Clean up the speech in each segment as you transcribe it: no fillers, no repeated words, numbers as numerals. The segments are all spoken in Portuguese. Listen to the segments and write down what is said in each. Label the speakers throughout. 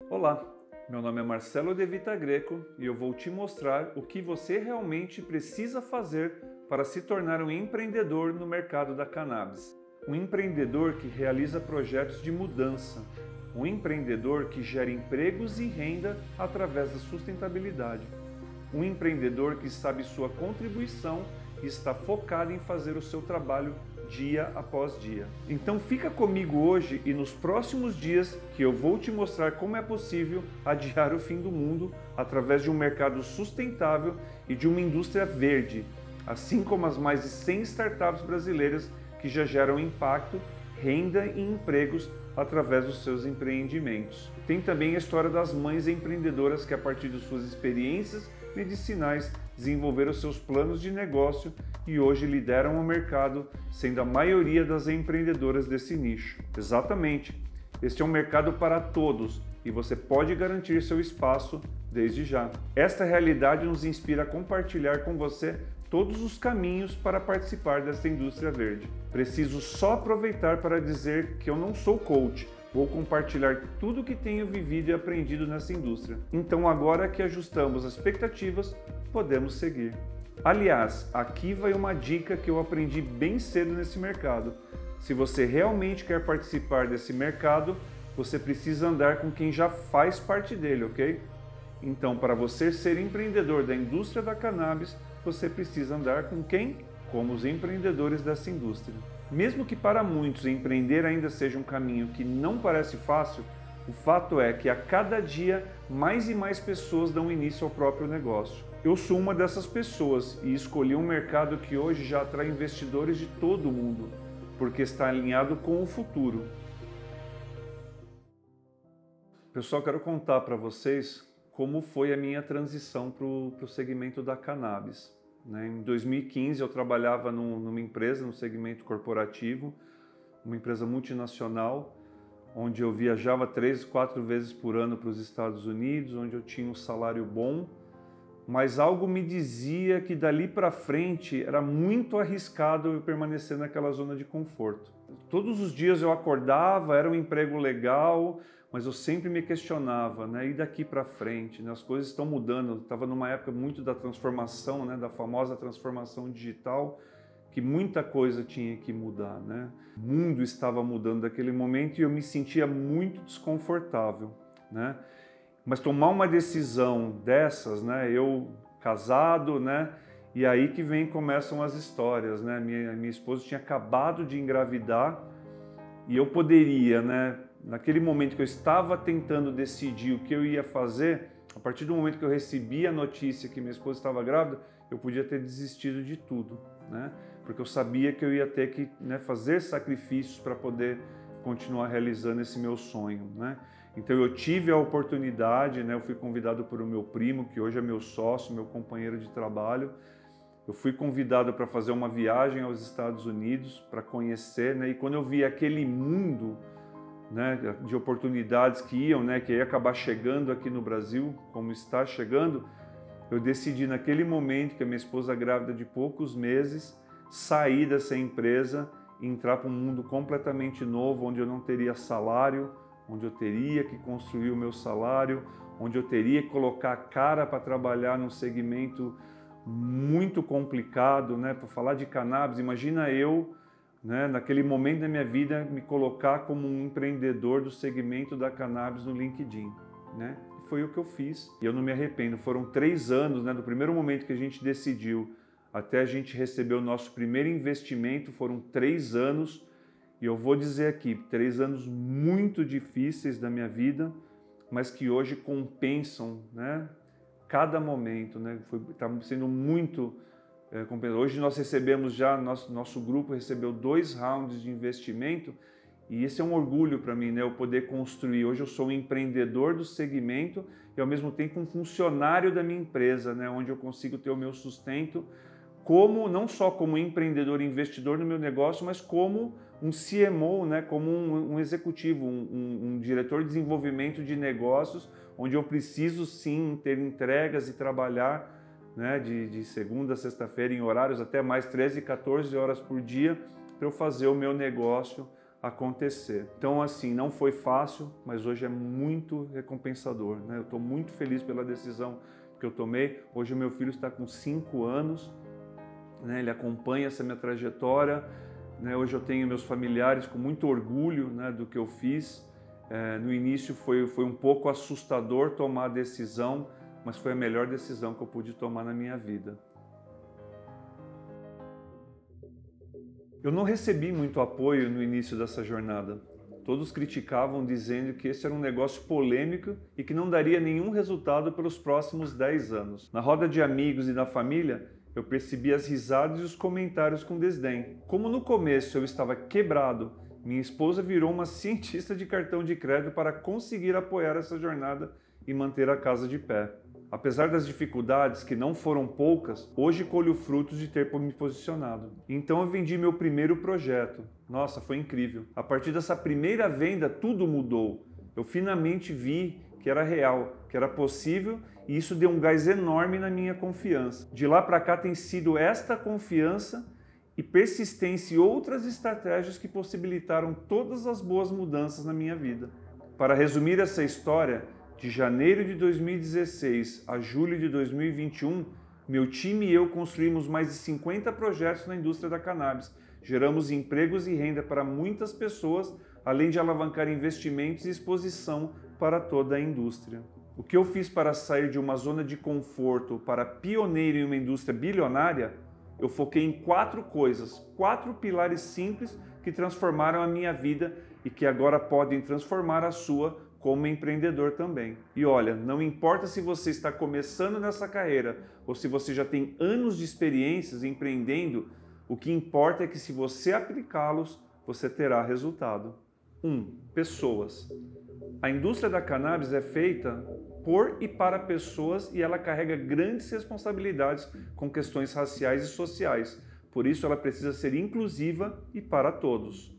Speaker 1: Olá, meu nome é Marcelo De Vita Greco e eu vou te mostrar o que você realmente precisa fazer para se tornar um empreendedor no mercado da cannabis. Um empreendedor que realiza projetos de mudança, um empreendedor que gera empregos e renda através da sustentabilidade, um empreendedor que sabe sua contribuição e está focado em fazer o seu trabalho dia após dia. Então fica comigo hoje e nos próximos dias que eu vou te mostrar como é possível adiar o fim do mundo através de um mercado sustentável e de uma indústria verde, assim como as mais de 100 startups brasileiras que já geram impacto, renda e empregos através dos seus empreendimentos. Tem também a história das mães empreendedoras que, a partir de suas experiências medicinais, desenvolveram seus planos de negócio e hoje lideram o mercado, sendo a maioria das empreendedoras desse nicho. Exatamente, este é um mercado para todos e você pode garantir seu espaço desde já. Esta realidade nos inspira a compartilhar com você todos os caminhos para participar desta indústria verde. Preciso só aproveitar para dizer que eu não sou coach, vou compartilhar tudo o que tenho vivido e aprendido nessa indústria. Então, agora que ajustamos as expectativas, podemos seguir. Aliás, aqui vai uma dica que eu aprendi bem cedo nesse mercado. Se você realmente quer participar desse mercado, você precisa andar com quem já faz parte dele, ok? Então, para você ser empreendedor da indústria da cannabis, você precisa andar com quem? Como os empreendedores dessa indústria. Mesmo que para muitos empreender ainda seja um caminho que não parece fácil, o fato é que a cada dia mais e mais pessoas dão início ao próprio negócio. Eu sou uma dessas pessoas e escolhi um mercado que hoje já atrai investidores de todo o mundo, porque está alinhado com o futuro. Pessoal, quero contar para vocês como foi a minha transição para o segmento da cannabis. Em 2015 eu trabalhava numa empresa, no segmento corporativo, uma empresa multinacional, onde eu viajava 3, 4 vezes por ano para os Estados Unidos, onde eu tinha um salário bom, mas algo me dizia que dali para frente era muito arriscado eu permanecer naquela zona de conforto. Todos os dias eu acordava, era um emprego legal, mas eu sempre me questionava, e daqui para frente, as coisas estão mudando. Eu estava numa época muito da transformação, da famosa transformação digital, que muita coisa tinha que mudar, O mundo estava mudando naquele momento e eu me sentia muito desconfortável, Mas tomar uma decisão dessas, eu casado, e aí que começam as histórias, Minha esposa tinha acabado de engravidar e eu poderia, naquele momento que eu estava tentando decidir o que eu ia fazer, a partir do momento que eu recebi a notícia que minha esposa estava grávida, eu podia ter desistido de tudo, Porque eu sabia que eu ia ter que fazer sacrifícios para poder continuar realizando esse meu sonho, Então eu tive a oportunidade, eu fui convidado por o meu primo, que hoje é meu sócio, meu companheiro de trabalho. Eu fui convidado para fazer uma viagem aos Estados Unidos para conhecer, e quando eu vi aquele mundo, de oportunidades que que ia acabar chegando aqui no Brasil, como está chegando, eu decidi naquele momento, que a minha esposa grávida de poucos meses, sair dessa empresa e entrar para um mundo completamente novo, onde eu não teria salário, onde eu teria que construir o meu salário, onde eu teria que colocar a cara para trabalhar num segmento muito complicado, Para falar de cannabis, imagina eu, naquele momento da minha vida, me colocar como um empreendedor do segmento da cannabis no LinkedIn, E foi o que eu fiz e eu não me arrependo. Foram 3 anos, do primeiro momento que a gente decidiu até a gente receber o nosso primeiro investimento, foram 3 anos. E eu vou dizer aqui, 3 anos muito difíceis da minha vida, mas que hoje compensam, cada momento, Está sendo muito compensado. Hoje nós recebemos já, nosso grupo recebeu 2 rounds de investimento e esse é um orgulho para mim, eu poder construir. Hoje eu sou um empreendedor do segmento e ao mesmo tempo um funcionário da minha empresa, onde eu consigo ter o meu sustento, não só como empreendedor e investidor no meu negócio, mas como um CMO, como um executivo, um diretor de desenvolvimento de negócios, onde eu preciso sim ter entregas e trabalhar de segunda a sexta-feira em horários até mais 13, 14 horas por dia para eu fazer o meu negócio acontecer. Então, assim, não foi fácil, mas hoje é muito recompensador, né? Eu estou muito feliz pela decisão que eu tomei. Hoje o meu filho está com 5 anos, né? Ele acompanha essa minha trajetória, né? Hoje eu tenho meus familiares com muito orgulho, né, do que eu fiz. No início foi um pouco assustador tomar a decisão, mas foi a melhor decisão que eu pude tomar na minha vida. Eu não recebi muito apoio no início dessa jornada. Todos criticavam, dizendo que esse era um negócio polêmico e que não daria nenhum resultado pelos próximos 10 anos. Na roda de amigos e da família, eu percebi as risadas e os comentários com desdém. Como no começo eu estava quebrado, minha esposa virou uma cientista de cartão de crédito para conseguir apoiar essa jornada e manter a casa de pé. Apesar das dificuldades, que não foram poucas, hoje colho frutos de ter me posicionado. Então eu vendi meu primeiro projeto. Nossa, foi incrível. A partir dessa primeira venda, tudo mudou. Eu finalmente vi que era real, que era possível, e isso deu um gás enorme na minha confiança. De lá para cá tem sido esta confiança e persistência e outras estratégias que possibilitaram todas as boas mudanças na minha vida. Para resumir essa história, de janeiro de 2016 a julho de 2021, meu time e eu construímos mais de 50 projetos na indústria da cannabis. Geramos empregos e renda para muitas pessoas, além de alavancar investimentos e exposição para toda a indústria. O que eu fiz para sair de uma zona de conforto para pioneiro em uma indústria bilionária? Eu foquei em 4 coisas, 4 pilares simples que transformaram a minha vida e que agora podem transformar a sua como empreendedor também. E olha, não importa se você está começando nessa carreira ou se você já tem anos de experiências empreendendo, o que importa é que se você aplicá-los, você terá resultado. 1. Pessoas. A indústria da cannabis é feita por e para pessoas e ela carrega grandes responsabilidades com questões raciais e sociais. Por isso ela precisa ser inclusiva e para todos.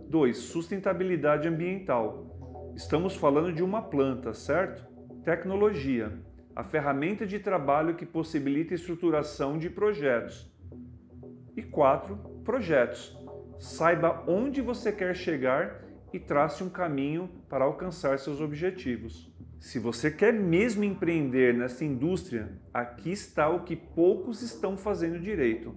Speaker 1: 2. Sustentabilidade ambiental. Estamos falando de uma planta, certo? Tecnologia, a ferramenta de trabalho que possibilita a estruturação de projetos. E 4, projetos. Saiba onde você quer chegar e trace um caminho para alcançar seus objetivos. Se você quer mesmo empreender nessa indústria, aqui está o que poucos estão fazendo direito: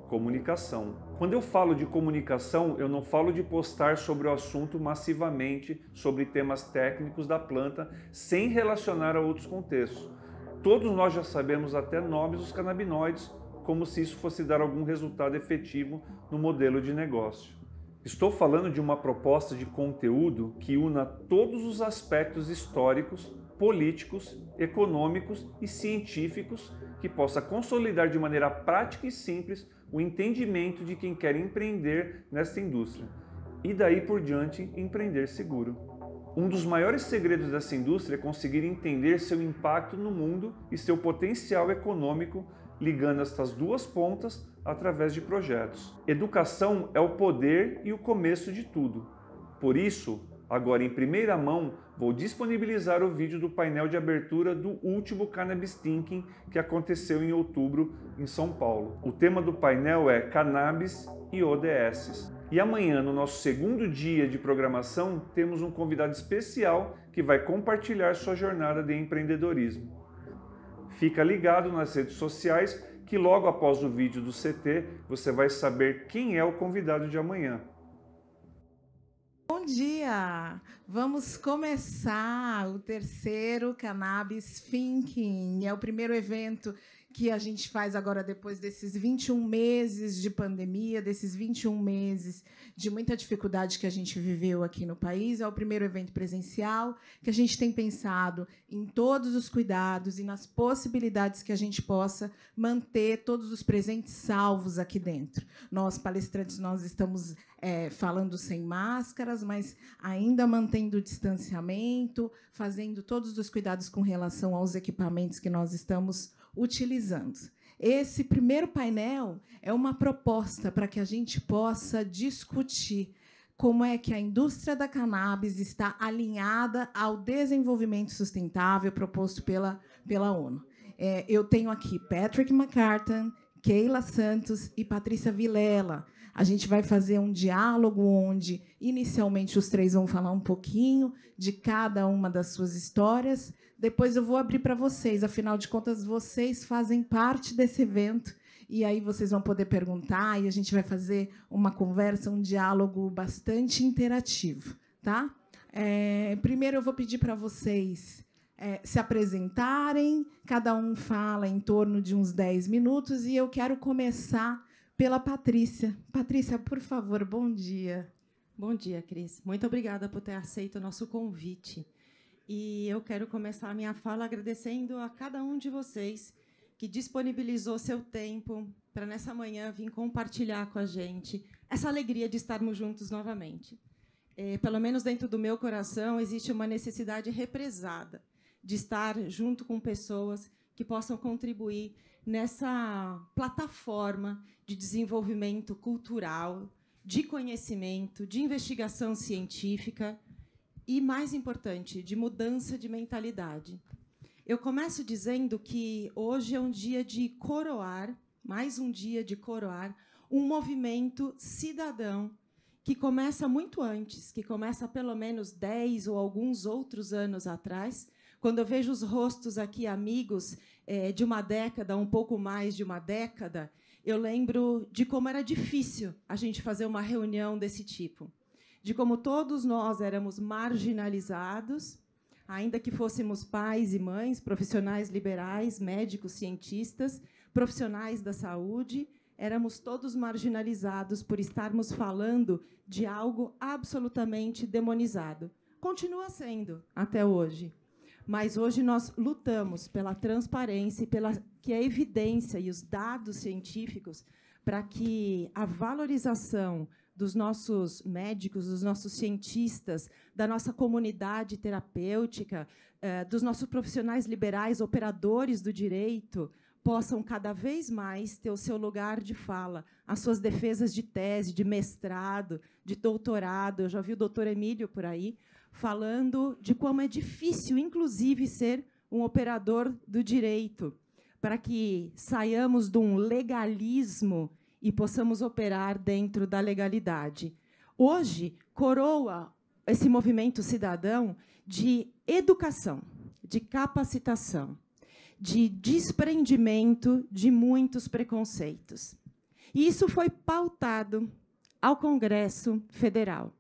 Speaker 1: comunicação. Quando eu falo de comunicação, eu não falo de postar sobre o assunto massivamente, sobre temas técnicos da planta, sem relacionar a outros contextos. Todos nós já sabemos até nomes dos canabinoides, como se isso fosse dar algum resultado efetivo no modelo de negócio. Estou falando de uma proposta de conteúdo que una todos os aspectos históricos, políticos, econômicos e científicos que possa consolidar de maneira prática e simples o entendimento de quem quer empreender nesta indústria e daí por diante empreender seguro. Um dos maiores segredos dessa indústria é conseguir entender seu impacto no mundo e seu potencial econômico, ligando estas duas pontas através de projetos. Educação é o poder e o começo de tudo. Por isso, agora em primeira mão, vou disponibilizar o vídeo do painel de abertura do último Cannabis Thinking que aconteceu em outubro em São Paulo. O tema do painel é Cannabis e ODS. E amanhã, no nosso segundo dia de programação, temos um convidado especial que vai compartilhar sua jornada de empreendedorismo. Fica ligado nas redes sociais que logo após o vídeo do CT você vai saber quem é o convidado de amanhã.
Speaker 2: Bom dia! Vamos começar o terceiro Cannabis Thinking. É o primeiro evento que a gente faz agora depois desses 21 meses de pandemia, desses 21 meses de muita dificuldade que a gente viveu aqui no país. É o primeiro evento presencial que a gente tem pensado em todos os cuidados e nas possibilidades que a gente possa manter todos os presentes salvos aqui dentro. Nós, palestrantes, nós estamos falando sem máscaras, mas ainda mantendo o distanciamento, fazendo todos os cuidados com relação aos equipamentos que nós estamos utilizando. Esse primeiro painel é uma proposta para que a gente possa discutir como é que a indústria da cannabis está alinhada ao desenvolvimento sustentável proposto pela ONU. Eu tenho aqui Patrick McCartan, Keila Santos e Patrícia Vilela. A gente vai fazer um diálogo onde, inicialmente, os três vão falar um pouquinho de cada uma das suas histórias. Depois eu vou abrir para vocês. Afinal de contas, vocês fazem parte desse evento. E aí vocês vão poder perguntar e a gente vai fazer uma conversa, um diálogo bastante interativo. Tá? Primeiro, eu vou pedir para vocês se apresentarem. Cada um fala em torno de uns 10 minutos. E eu quero começar pela Patrícia. Patrícia, por favor, bom dia.
Speaker 3: Bom dia, Cris. Muito obrigada por ter aceito o nosso convite. E eu quero começar a minha fala agradecendo a cada um de vocês que disponibilizou seu tempo para, nessa manhã, vir compartilhar com a gente essa alegria de estarmos juntos novamente. Pelo menos dentro do meu coração, existe uma necessidade represada de estar junto com pessoas que possam contribuir nessa plataforma de desenvolvimento cultural, de conhecimento, de investigação científica e, mais importante, de mudança de mentalidade. Eu começo dizendo que hoje é um dia de coroar, mais um dia de coroar, um movimento cidadão que começa muito antes, que começa há pelo menos 10 ou alguns outros anos atrás. Quando eu vejo os rostos aqui, amigos, de uma década, um pouco mais de uma década, eu lembro de como era difícil a gente fazer uma reunião desse tipo, de como todos nós éramos marginalizados, ainda que fôssemos pais e mães, profissionais liberais, médicos, cientistas, profissionais da saúde, éramos todos marginalizados por estarmos falando de algo absolutamente demonizado. Continua sendo, até hoje. Mas hoje nós lutamos pela transparência e pela que a evidência e os dados científicos para que a valorização dos nossos médicos, dos nossos cientistas, da nossa comunidade terapêutica, dos nossos profissionais liberais, operadores do direito, possam cada vez mais ter o seu lugar de fala, as suas defesas de tese, de mestrado, de doutorado. Eu já vi o doutor Emílio por aí, falando de como é difícil, inclusive, ser um operador do direito, para que saiamos de um legalismo e possamos operar dentro da legalidade. Hoje, coroa esse movimento cidadão de educação, de capacitação, de desprendimento de muitos preconceitos. E isso foi pautado ao Congresso Federal.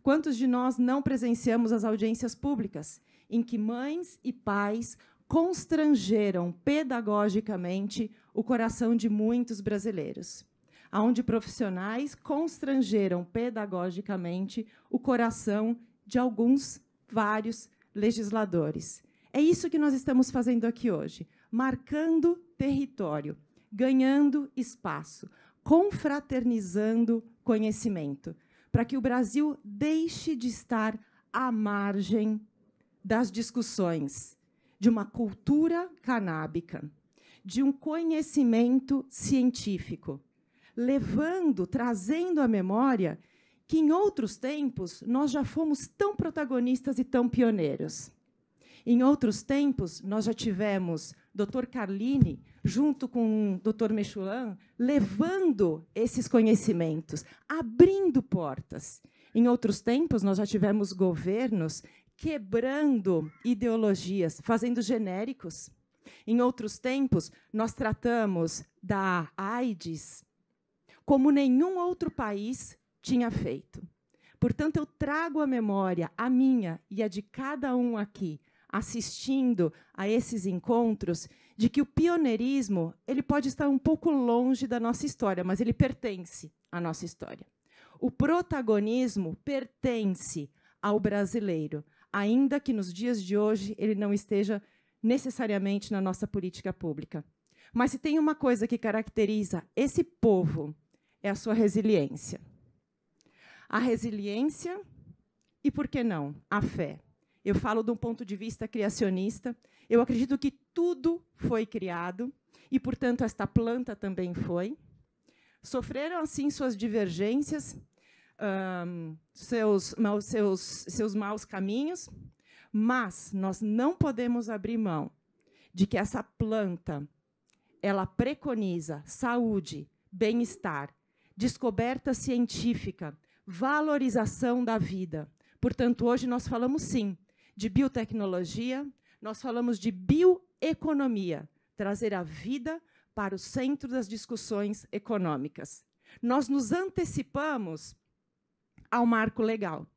Speaker 3: Quantos de nós não presenciamos as audiências públicas, em que mães e pais constrangeram pedagogicamente o coração de muitos brasileiros, onde profissionais constrangeram pedagogicamente o coração de vários legisladores? É isso que nós estamos fazendo aqui hoje, marcando território, ganhando espaço, confraternizando conhecimento, para que o Brasil deixe de estar à margem das discussões de uma cultura canábica, de um conhecimento científico, trazendo à memória que, em outros tempos, nós já fomos tão protagonistas e tão pioneiros. Em outros tempos, nós já tivemos Dr. Carline, junto com o Dr. Mechulan, levando esses conhecimentos, abrindo portas. Em outros tempos, nós já tivemos governos quebrando ideologias, fazendo genéricos. Em outros tempos, nós tratamos da AIDS como nenhum outro país tinha feito. Portanto, eu trago à memória a minha e a de cada um aqui, assistindo a esses encontros, de que o pioneirismo ele pode estar um pouco longe da nossa história, mas ele pertence à nossa história. O protagonismo pertence ao brasileiro, ainda que nos dias de hoje ele não esteja necessariamente na nossa política pública. Mas se tem uma coisa que caracteriza esse povo, é a sua resiliência. A resiliência e, por que não, a fé. Eu falo de um ponto de vista criacionista. Eu acredito que tudo foi criado e, portanto, esta planta também foi. Sofreram, assim, suas divergências, seus maus caminhos, mas nós não podemos abrir mão de que essa planta ela preconiza saúde, bem-estar, descoberta científica, valorização da vida. Portanto, hoje nós falamos, sim, de biotecnologia, nós falamos de bioeconomia, trazer a vida para o centro das discussões econômicas. Nós nos antecipamos ao marco legal,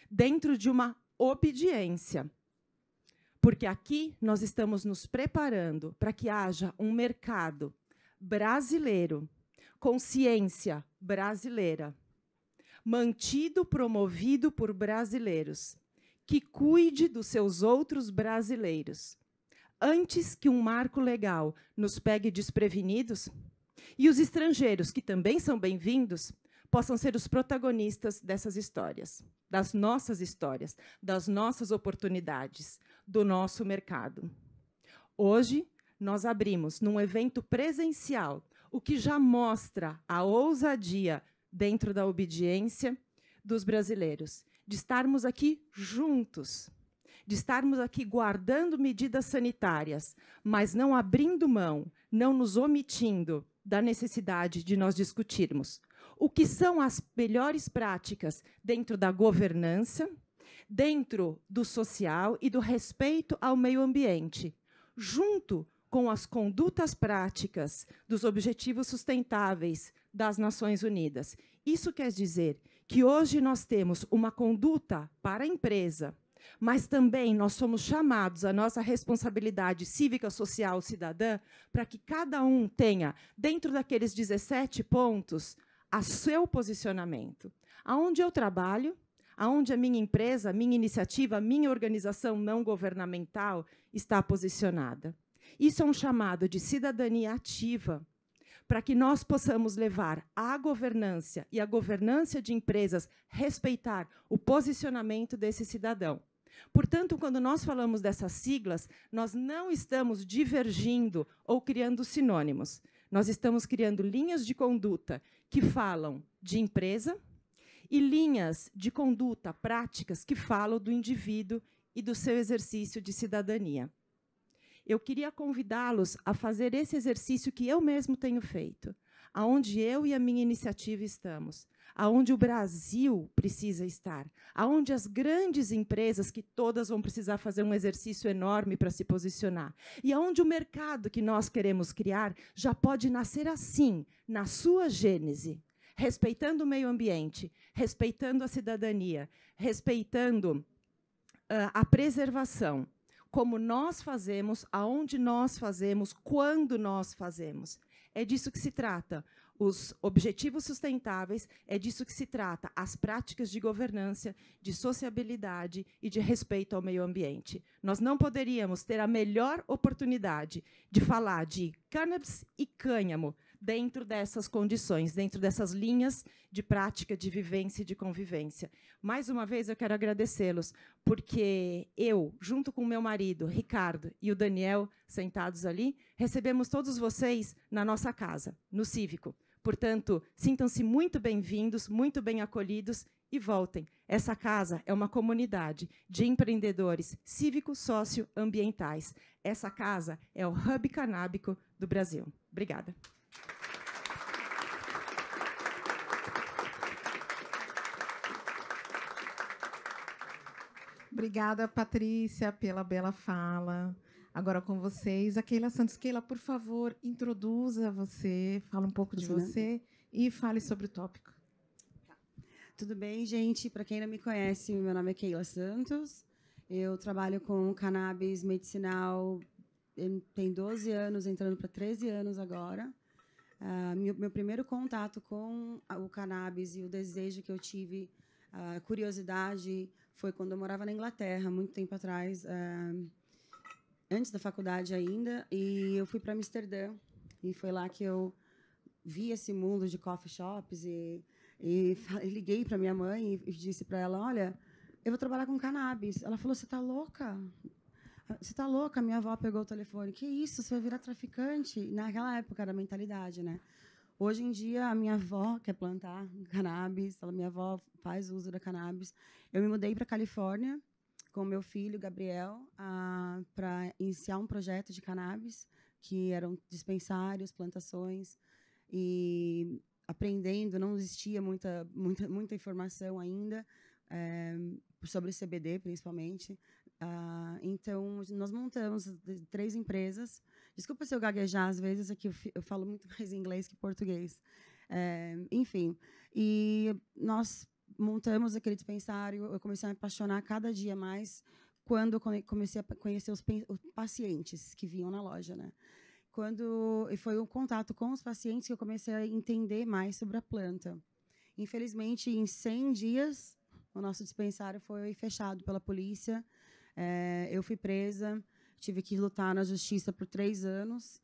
Speaker 3: dentro de uma obediência, porque aqui nós estamos nos preparando para que haja um mercado brasileiro, com ciência brasileira, mantido, promovido por brasileiros, que cuide dos seus outros brasileiros, antes que um marco legal nos pegue desprevenidos e os estrangeiros, que também são bem-vindos, possam ser os protagonistas dessas histórias, das nossas oportunidades, do nosso mercado. Hoje, nós abrimos, num evento presencial, o que já mostra a ousadia dentro da obediência dos brasileiros, de estarmos aqui juntos, de estarmos aqui guardando medidas sanitárias, mas não abrindo mão, não nos omitindo da necessidade de nós discutirmos o que são as melhores práticas dentro da governança, dentro do social e do respeito ao meio ambiente, junto com as condutas práticas dos Objetivos Sustentáveis das Nações Unidas. Isso quer dizer que hoje nós temos uma conduta para a empresa, mas também nós somos chamados à nossa responsabilidade cívica, social, cidadã, para que cada um tenha, dentro daqueles 17 pontos, a seu posicionamento. Aonde eu trabalho, aonde a minha empresa, a minha iniciativa, a minha organização não governamental está posicionada. Isso é um chamado de cidadania ativa, para que nós possamos levar a governança e a governança de empresas respeitar o posicionamento desse cidadão. Portanto, quando nós falamos dessas siglas, nós não estamos divergindo ou criando sinônimos. Nós estamos criando linhas de conduta que falam de empresa e linhas de conduta práticas que falam do indivíduo e do seu exercício de cidadania. Eu queria convidá-los a fazer esse exercício que eu mesmo tenho feito, aonde eu e a minha iniciativa estamos, aonde o Brasil precisa estar, aonde as grandes empresas, que todas vão precisar fazer um exercício enorme para se posicionar, e aonde o mercado que nós queremos criar já pode nascer assim, na sua gênese, respeitando o meio ambiente, respeitando a cidadania, respeitando a preservação, como nós fazemos, aonde nós fazemos, quando nós fazemos. É disso que se trata os objetivos sustentáveis, é disso que se trata as práticas de governança, de sociabilidade e de respeito ao meio ambiente. Nós não poderíamos ter a melhor oportunidade de falar de cannabis e cânhamo dentro dessas condições, dentro dessas linhas de prática, de vivência e de convivência. Mais uma vez, eu quero agradecê-los, porque eu, junto com o meu marido, Ricardo, e o Daniel, sentados ali, recebemos todos vocês na nossa casa, no Cívico. Portanto, sintam-se muito bem-vindos, muito bem acolhidos e voltem. Essa casa é uma comunidade de empreendedores cívicos socioambientais. Essa casa é o Hub Canábico do Brasil. Obrigada.
Speaker 2: Obrigada, Patrícia, pela bela fala. Agora com vocês, a Keila Santos. Keila, por favor, introduza você, fala um pouco de você e fale sobre o tópico.
Speaker 4: Tá. Tudo bem, gente? Para quem não me conhece, meu nome é Keila Santos. Eu trabalho com cannabis medicinal, tem 12 anos, entrando para 13 anos agora. Meu primeiro contato com o cannabis e o desejo que eu tive, a curiosidade, foi quando eu morava na Inglaterra, muito tempo atrás, antes da faculdade ainda, e eu fui para Amsterdã, e foi lá que eu vi esse mundo de coffee shops, e liguei para minha mãe e disse para ela, olha, eu vou trabalhar com cannabis. Ela falou, você está louca? Você está louca? Minha avó pegou o telefone. Que isso? Você vai virar traficante? Naquela época era a mentalidade, né? Hoje em dia, a minha avó quer plantar cannabis, minha avó faz uso da cannabis. Eu me mudei para a Califórnia com meu filho, Gabriel, para iniciar um projeto de cannabis, que eram dispensários, plantações. E aprendendo, não existia muita informação ainda sobre CBD, principalmente. Então, nós montamos 3 empresas. Desculpa se eu gaguejar, às vezes, aqui eu falo muito mais inglês que português. Enfim, e nós montamos aquele dispensário, eu comecei a me apaixonar cada dia mais quando eu comecei a conhecer os pacientes que vinham na loja, né? E foi um contato com os pacientes que eu comecei a entender mais sobre a planta. Infelizmente, em 100 dias, o nosso dispensário foi fechado pela polícia. Eu fui presa, tive que lutar na justiça por 3 anos.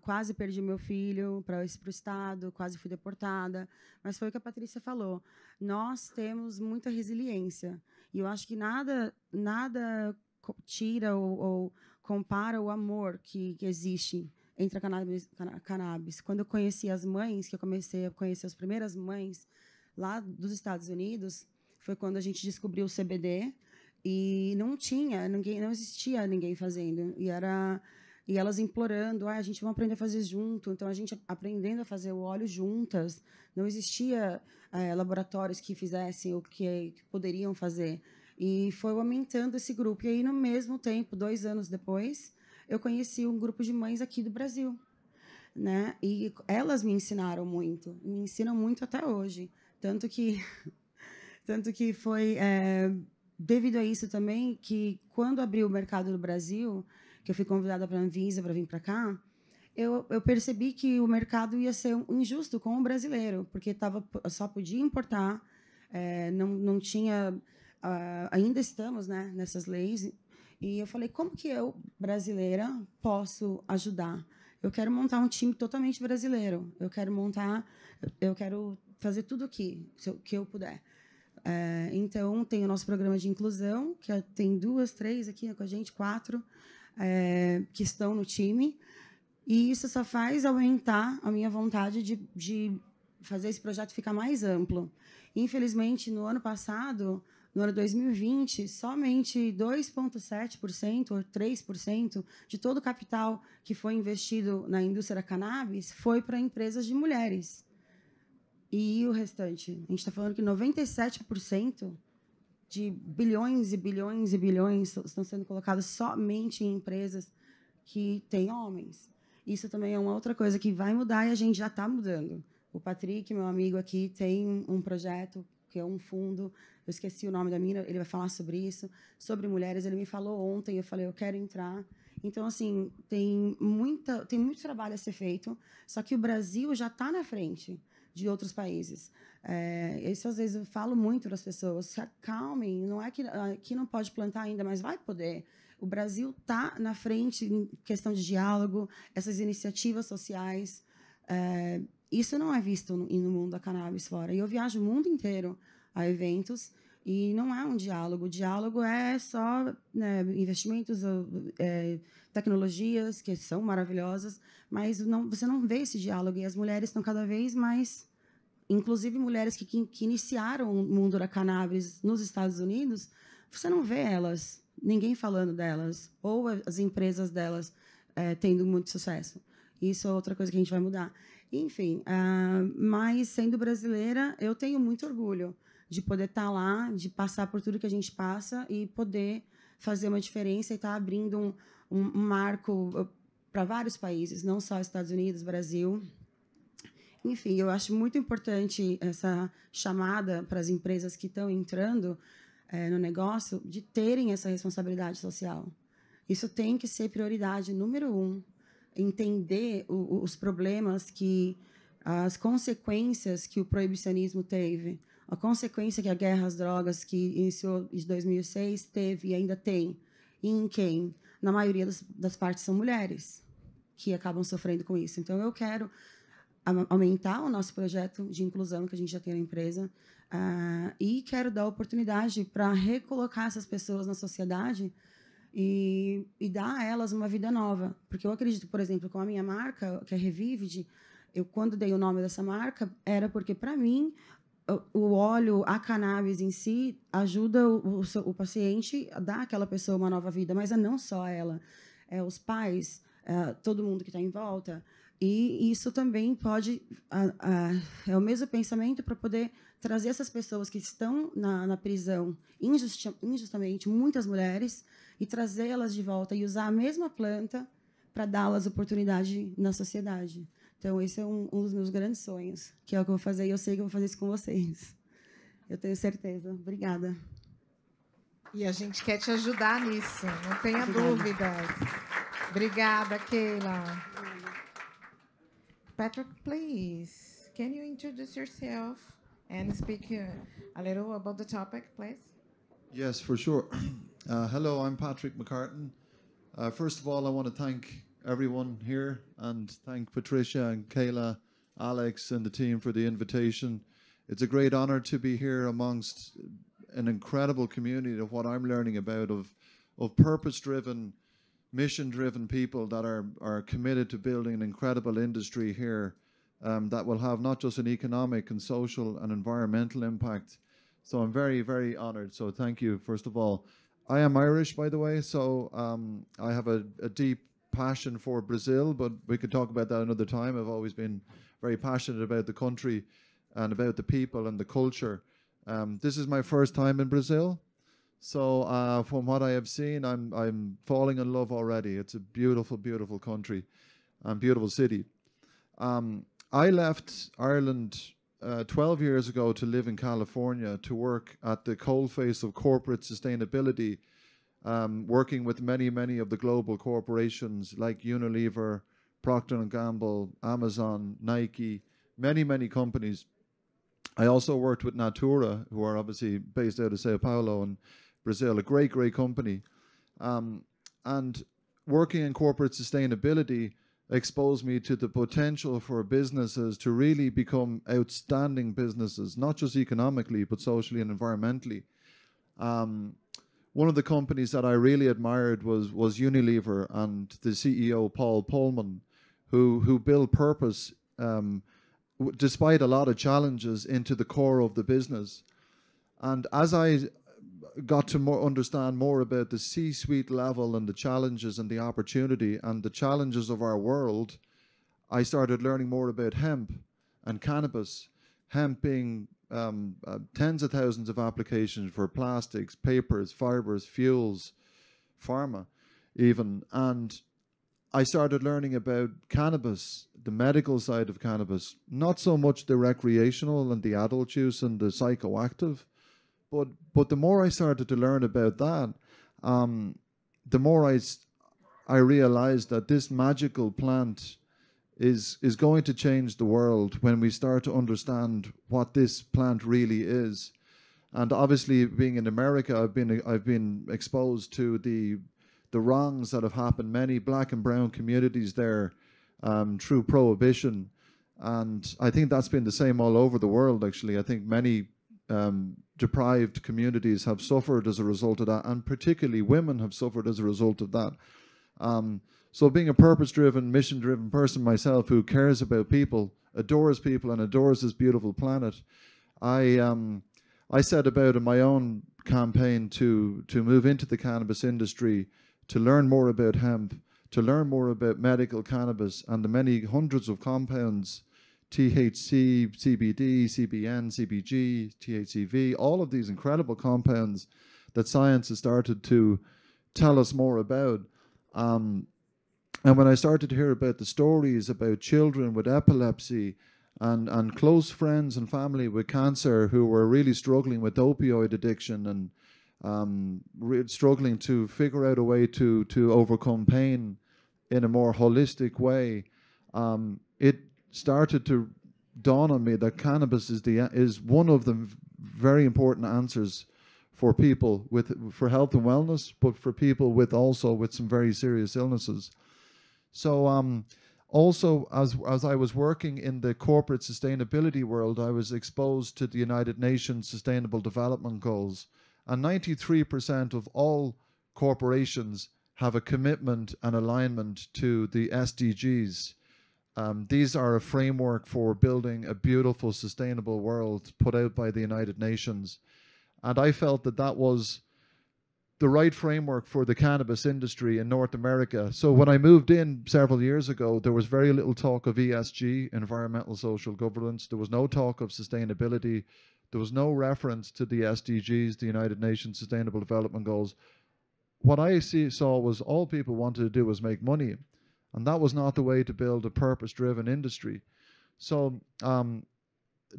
Speaker 4: Quase perdi meu filho para o estado, quase fui deportada. Mas foi o que a Patrícia falou. Nós temos muita resiliência. E eu acho que nada tira ou compara o amor que existe entre a cannabis. Quando eu conheci as mães, que eu comecei a conhecer as primeiras mães lá dos Estados Unidos, foi quando a gente descobriu o CBD e não existia ninguém fazendo. E elas implorando, a gente vai aprender a fazer junto. Então, a gente aprendendo a fazer o óleo juntas. Não existia laboratórios que fizessem o que poderiam fazer. E foi aumentando esse grupo. E aí, no mesmo tempo, 2 anos depois, eu conheci um grupo de mães aqui do Brasil, né? E elas me ensinaram muito, me ensinam muito até hoje. Tanto que foi devido a isso também que, quando abriu o mercado no Brasil, que eu fui convidada para a Anvisa para vir para cá, eu percebi que o mercado ia ser injusto com o brasileiro, porque só podia importar, não tinha... ainda estamos, né, nessas leis. E eu falei, como que eu, brasileira, posso ajudar? Eu quero montar um time totalmente brasileiro. Eu quero fazer tudo que eu puder. Então, tem o nosso programa de inclusão, que tem 2, 3 aqui com a gente, 4, que estão no time. E isso só faz aumentar a minha vontade de fazer esse projeto ficar mais amplo. Infelizmente, no ano passado, no ano 2020, somente 2,7% ou 3% de todo o capital que foi investido na indústria da cannabis foi para empresas de mulheres. E o restante? A gente está falando que 97% de bilhões e bilhões e bilhões estão sendo colocados somente em empresas que têm homens. Isso também é uma outra coisa que vai mudar e a gente já está mudando. O Patrick, meu amigo aqui, tem um projeto que é um fundo, eu esqueci o nome da mina, ele vai falar sobre isso, sobre mulheres. Ele me falou ontem, eu falei, eu quero entrar. Então, assim, tem muito trabalho a ser feito, só que o Brasil já está na frente de outros países. Isso, às vezes, eu falo muito para as pessoas, se acalmem, não é que aqui não pode plantar ainda, mas vai poder. O Brasil está na frente em questão de diálogo, essas iniciativas sociais. Isso não é visto no mundo da cannabis fora. E eu viajo o mundo inteiro a eventos e não é um diálogo. O diálogo é só, né, investimentos, tecnologias, que são maravilhosas, mas você não vê esse diálogo. E as mulheres estão cada vez mais... Inclusive, mulheres que iniciaram o mundo da cannabis nos Estados Unidos, você não vê ninguém falando delas, ou as empresas delas tendo muito sucesso. Isso é outra coisa que a gente vai mudar. Enfim, mas, sendo brasileira, eu tenho muito orgulho de poder estar lá, de passar por tudo que a gente passa e poder fazer uma diferença e estar abrindo um marco para vários países, não só Estados Unidos, Brasil. Enfim, eu acho muito importante essa chamada para as empresas que estão entrando no negócio de terem essa responsabilidade social. Isso tem que ser prioridade número 1. Entender os problemas as consequências que o proibicionismo teve, a consequência que a guerra às drogas, que iniciou em 2006, teve e ainda tem. E em quem? Na maioria das partes são mulheres que acabam sofrendo com isso. Então, eu quero aumentar o nosso projeto de inclusão que a gente já tem na empresa e quero dar oportunidade para recolocar essas pessoas na sociedade e dar a elas uma vida nova. Porque eu acredito, por exemplo, com a minha marca, que é Revivid, eu, quando dei o nome dessa marca, era porque, para mim, o óleo, a cannabis em si, ajuda o paciente a dar àquela pessoa uma nova vida, mas não só ela, os pais, todo mundo que está em volta. E isso também pode... é o mesmo pensamento para poder trazer essas pessoas que estão na prisão injustamente, muitas mulheres, e trazê-las de volta e usar a mesma planta para dá-las oportunidade na sociedade. Então, esse é um dos meus grandes sonhos, que é o que eu vou fazer, e eu sei que eu vou fazer isso com vocês. Eu tenho certeza. Obrigada.
Speaker 2: E a gente quer te ajudar nisso, não tenha dúvidas. Obrigada, Keila. Patrick, please, can you introduce yourself and speak a little about the topic, please?
Speaker 5: Yes, for sure. Hello, I'm Patrick McCartan. First of all, I want to thank everyone here and thank Patricia and Kayla, Alex and the team for the invitation. It's a great honor to be here amongst an incredible community of what I'm learning about, of purpose-driven, mission-driven people that are committed to building an incredible industry here that will have not just an economic and social and environmental impact. So I'm very, very honored. So thank you, first of all. I am Irish, by the way, so I have a deep passion for Brazil, but we could talk about that another time. I've always been very passionate about the country and about the people and the culture. This is my first time in Brazil. So from what I have seen, I'm falling in love already. It's a beautiful, beautiful country and beautiful city. I left Ireland 12 years ago to live in California to work at the coalface of corporate sustainability, working with many, many of the global corporations like Unilever, Procter & Gamble, Amazon, Nike, many, many companies. I also worked with Natura, who are obviously based out of Sao Paulo in Brazil, a great, great company. And working in corporate sustainability exposed me to the potential for businesses to really become outstanding businesses, not just economically, but socially and environmentally. One of the companies that I really admired was Unilever and the CEO, Paul Polman, who built purpose despite a lot of challenges into the core of the business. And as I got to understand more about the C-suite level and the challenges and the opportunity and the challenges of our world, I started learning more about hemp and cannabis. Hemp being tens of thousands of applications for plastics, papers, fibers, fuels, pharma even. And I started learning about cannabis, the medical side of cannabis, not so much the recreational and the adult use and the psychoactive, but the more I started to learn about that, the more I realized that this magical plant is going to change the world when we start to understand what this plant really is. And obviously, being in America, I've been exposed to the wrongs that have happened. Many black and brown communities there through prohibition, and I think that's been the same all over the world. Actually, I think many deprived communities have suffered as a result of that, and particularly women have suffered as a result of that. So being a purpose-driven, mission-driven person myself who cares about people, adores people and adores this beautiful planet, I set about in my own campaign to move into the cannabis industry, to learn more about hemp, to learn more about medical cannabis and the many hundreds of compounds, THC, CBD, CBN, CBG, THCV, all of these incredible compounds that science has started to tell us more about. And when I started to hear about the stories about children with epilepsy and close friends and family with cancer who were really struggling with opioid addiction and struggling to figure out a way to overcome pain in a more holistic way, it started to dawn on me that cannabis is one of the very important answers for people for health and wellness, but for people with some very serious illnesses. So also, as I was working in the corporate sustainability world, I was exposed to the United Nations Sustainable Development Goals. And 93% of all corporations have a commitment and alignment to the SDGs. These are a framework for building a beautiful, sustainable world put out by the United Nations. And I felt that was the right framework for the cannabis industry in North America. So when I moved in several years ago, there was very little talk of ESG, environmental social governance. There was no talk of sustainability. There was no reference to the SDGs, the United Nations Sustainable Development Goals. What I saw was all people wanted to do was make money, and that was not the way to build a purpose-driven industry. So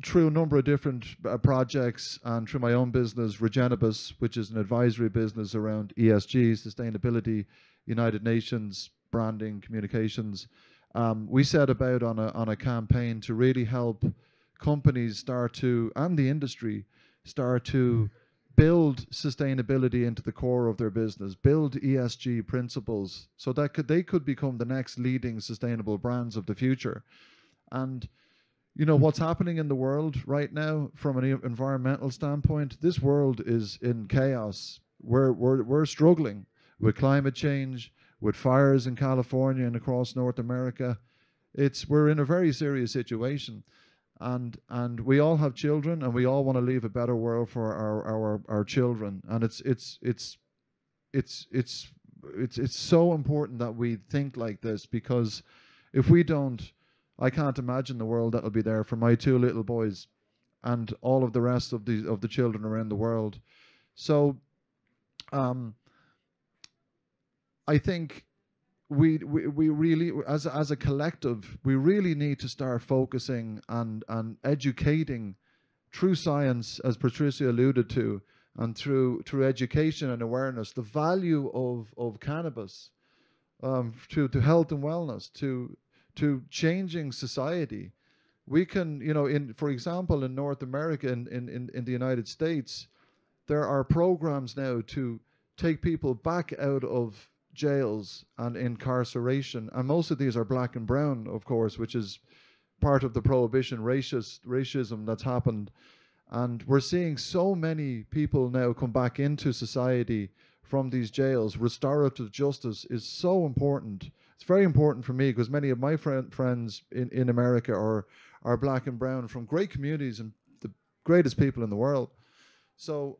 Speaker 5: through a number of different projects and through my own business, Regenibus, which is an advisory business around ESG, sustainability, United Nations, branding, communications, we set about on a campaign to really help companies and the industry start to build sustainability into the core of their business, build ESG principles so that they could become the next leading sustainable brands of the future. And you know, what's happening in the world right now from an environmental standpoint, this world is in chaos. We're struggling with climate change, with fires in California and across North America. We're in a very serious situation. And we all have children, and we all want to leave a better world for our children. And it's so important that we think like this, because if we don't, I can't imagine the world that will be there for my two little boys and all of the rest of the children around the world. So I think we really, as a collective, we really need to start focusing on educating through science, as Patricia alluded to, and through education and awareness, the value of cannabis to health and wellness, to changing society. We can, you know, for example, in North America, in the United States, there are programs now to take people back out of jails and incarceration, and most of these are black and brown, of course, which is part of the prohibition racism that's happened. And we're seeing so many people now come back into society from these jails. Restorative justice is so important. It's very important for me because many of my friends in America are black and brown from great communities and the greatest people in the world. So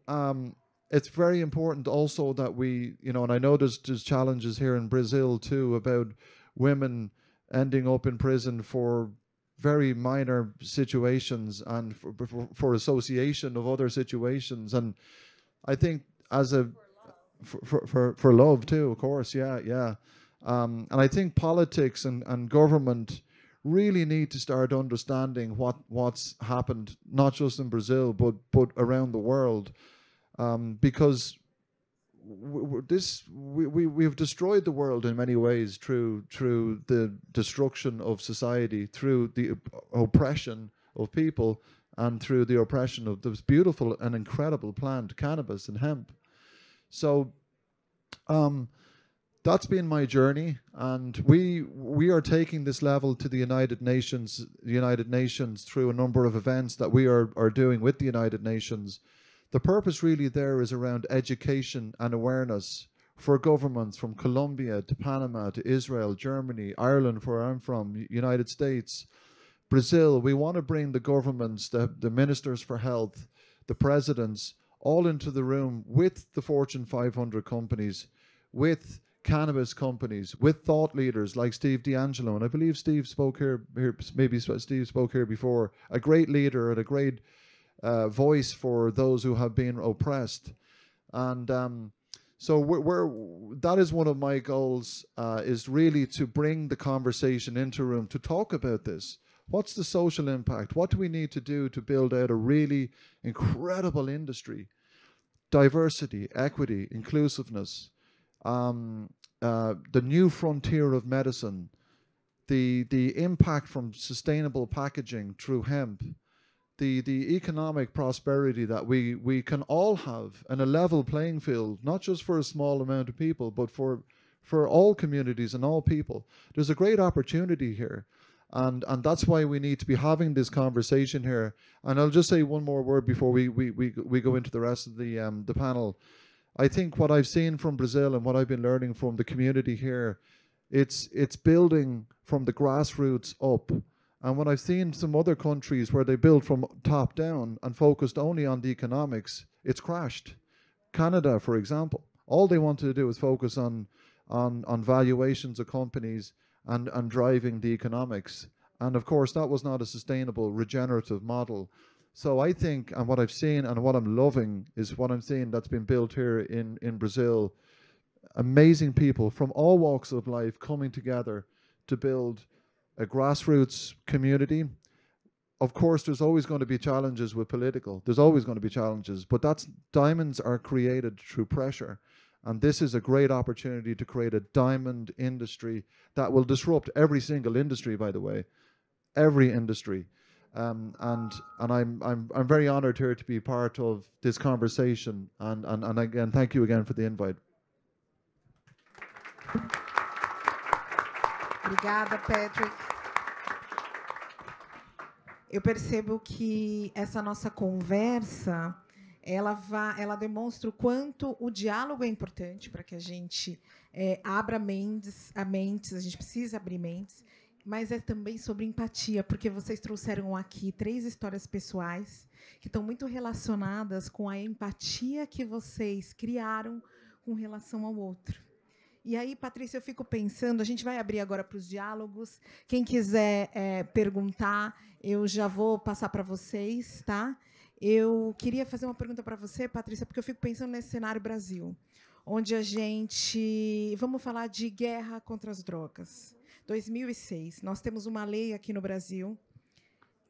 Speaker 5: it's very important also that we, you know, and I know there's challenges here in Brazil too about women ending up in prison for very minor situations and for association of other situations. And I think for love too, of course, yeah. And I think politics and government really need to start understanding what's happened, not just in Brazil, but around the world, because we've destroyed the world in many ways through the destruction of society, through the oppression of people, and through the oppression of this beautiful and incredible plant, cannabis and hemp. So that's been my journey, and we are taking this level to the United Nations through a number of events that we are doing with the United Nations. The purpose really there is around education and awareness for governments from Colombia to Panama to Israel, Germany, Ireland, where I'm from, United States, Brazil. We want to bring the governments, the ministers for health, the presidents, all into the room with the Fortune 500 companies, with cannabis companies, with thought leaders like Steve D'Angelo. And I believe Steve spoke here, maybe Steve spoke here before, a great leader and a great voice for those who have been oppressed. And so that is one of my goals, is really to bring the conversation into room, to talk about this. What's the social impact? What do we need to do to build out a really incredible industry? Diversity, equity, inclusiveness, the new frontier of medicine, the impact from sustainable packaging through hemp, the economic prosperity that we can all have in a level playing field, not just for a small amount of people, but for all communities and all people. There's a great opportunity here. And that's why we need to be having this conversation here. And I'll just say one more word before we go into the rest of the panel. I think what I've seen from Brazil and what I've been learning from the community here, it's building from the grassroots up. And when I've seen some other countries where they build from top down and focused only on the economics, it's crashed. Canada, for example. All they wanted to do was focus on valuations of companies and driving the economics. And of course, that was not a sustainable, regenerative model. So I think, and what I've seen and what I'm loving is what I'm seeing that's been built here in Brazil. Amazing people from all walks of life coming together to build a grassroots community. Of course, there's always going to be challenges with political. There's always going to be challenges, but diamonds are created through pressure. And this is a great opportunity to create a diamond industry that will disrupt every single industry, by the way, every industry. And I'm very honored here to be part of this conversation. And again, thank you again for the invite.
Speaker 2: Obrigada, Patrick. Eu percebo que essa nossa conversa, ela demonstra o quanto o diálogo é importante para que a gente abra mentes, a gente precisa abrir mentes, mas é também sobre empatia, porque vocês trouxeram aqui 3 histórias pessoais que estão muito relacionadas com a empatia que vocês criaram com relação ao outro. E aí, Patrícia, eu fico pensando, a gente vai abrir agora para os diálogos. Quem quiser perguntar, eu já vou passar para vocês, tá? Eu queria fazer uma pergunta para você, Patrícia, porque eu fico pensando nesse cenário Brasil, onde a gente... Vamos falar de guerra contra as drogas. 2006, nós temos uma lei aqui no Brasil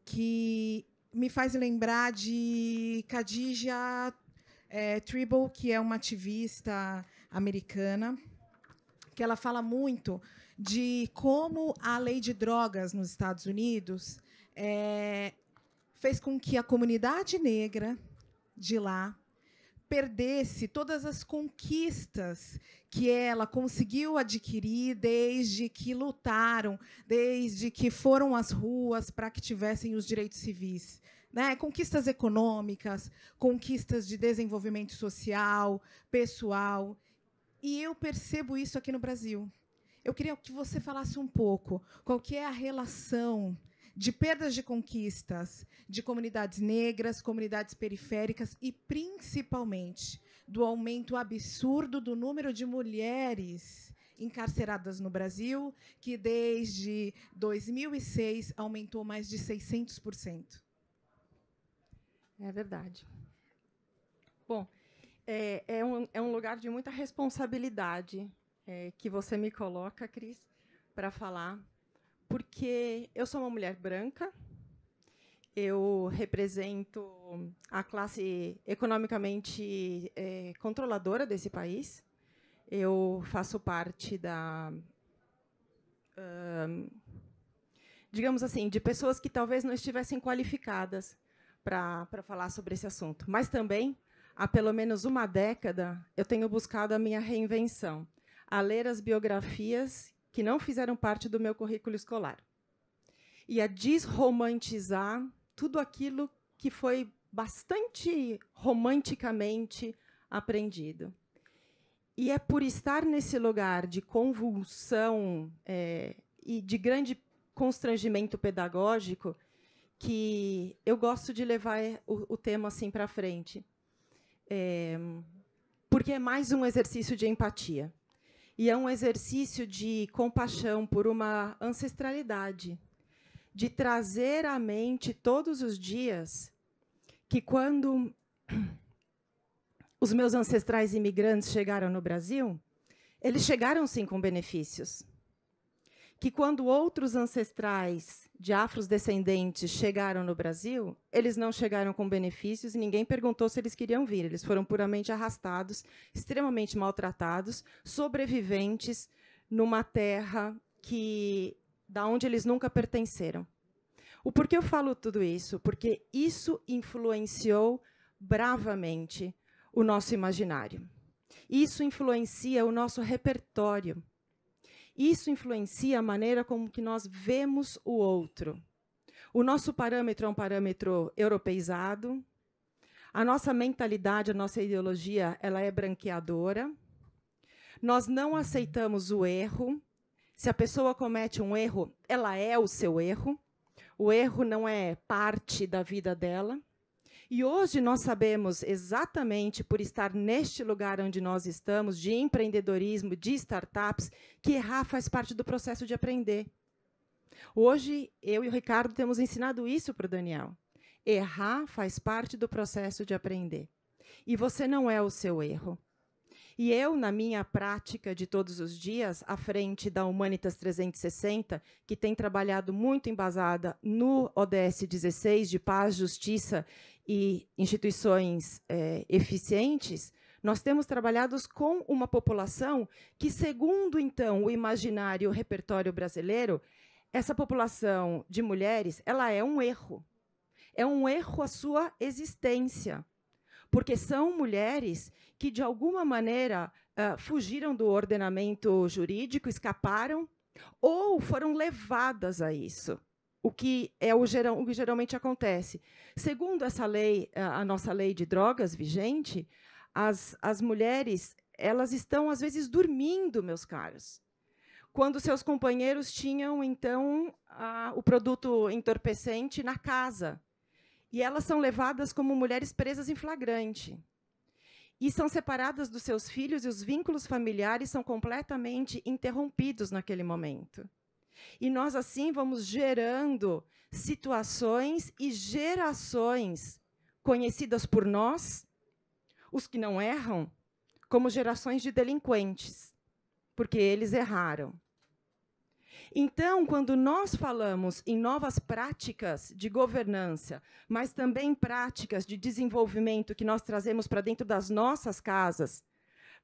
Speaker 2: que me faz lembrar de Khadija Tribble, que é uma ativista americana, que ela fala muito de como a lei de drogas nos Estados Unidos fez com que a comunidade negra de lá perdesse todas as conquistas que ela conseguiu adquirir desde que lutaram, desde que foram às ruas para que tivessem os direitos civis. Né? Conquistas econômicas, conquistas de desenvolvimento social, pessoal. E eu percebo isso aqui no Brasil. Eu queria que você falasse um pouco qual que é a relação de perdas de conquistas de comunidades negras, comunidades periféricas e, principalmente, do aumento absurdo do número de mulheres encarceradas no Brasil, que, desde 2006, aumentou mais de 600%.
Speaker 3: É verdade. Bom, é um lugar de muita responsabilidade que você me coloca, Cris, para falar, porque eu sou uma mulher branca, eu represento a classe economicamente controladora desse país, eu faço parte digamos assim, de pessoas que talvez não estivessem qualificadas para falar sobre esse assunto, mas também, há pelo menos uma década, eu tenho buscado a minha reinvenção, a ler as biografias que não fizeram parte do meu currículo escolar e a desromantizar tudo aquilo que foi bastante romanticamente aprendido. E é por estar nesse lugar de convulsão e de grande constrangimento pedagógico que eu gosto de levar o tema assim para frente. Porque é mais um exercício de empatia. E é um exercício de compaixão por uma ancestralidade, de trazer à mente todos os dias que, quando os meus ancestrais imigrantes chegaram no Brasil, eles chegaram, sim, com benefícios. Que, quando outros ancestrais de afrodescendentes chegaram no Brasil, eles não chegaram com benefícios e ninguém perguntou se eles queriam vir. Eles foram puramente arrastados, extremamente maltratados, sobreviventes numa terra da onde eles nunca pertenceram. O porquê eu falo tudo isso? Porque isso influenciou bravamente o nosso imaginário. Isso influencia o nosso repertório. Isso influencia a maneira como que nós vemos o outro. O nosso parâmetro é um parâmetro europeizado. A nossa mentalidade, a nossa ideologia, ela é branqueadora. Nós não aceitamos o erro. Se a pessoa comete um erro, ela é o seu erro. O erro não é parte da vida dela. E hoje nós sabemos exatamente, por estar neste lugar onde nós estamos, de empreendedorismo, de startups, que errar faz parte do processo de aprender. Hoje, eu e o Ricardo temos ensinado isso para o Daniel. Errar faz parte do processo de aprender. E você não é o seu erro. E eu, na minha prática de todos os dias, à frente da Humanitas 360, que tem trabalhado muito embasada no ODS 16, de paz, justiça e instituições eficientes, nós temos trabalhado com uma população que, segundo, então, o imaginário e o repertório brasileiro, essa população de mulheres, ela é um erro. É um erro a sua existência. Porque são mulheres que, de alguma maneira, fugiram do ordenamento jurídico, escaparam, ou foram levadas a isso, o que geralmente acontece. Segundo essa lei, a nossa lei de drogas vigente, as mulheres elas estão, às vezes, dormindo, meus caros, quando seus companheiros tinham, então, o produto entorpecente na casa. E elas são levadas como mulheres presas em flagrante. E são separadas dos seus filhos, e os vínculos familiares são completamente interrompidos naquele momento. E nós, assim, vamos gerando situações e gerações conhecidas por nós, os que não erram, como gerações de delinquentes, porque eles erraram. Então, quando nós falamos em novas práticas de governança, mas também práticas de desenvolvimento que nós trazemos para dentro das nossas casas,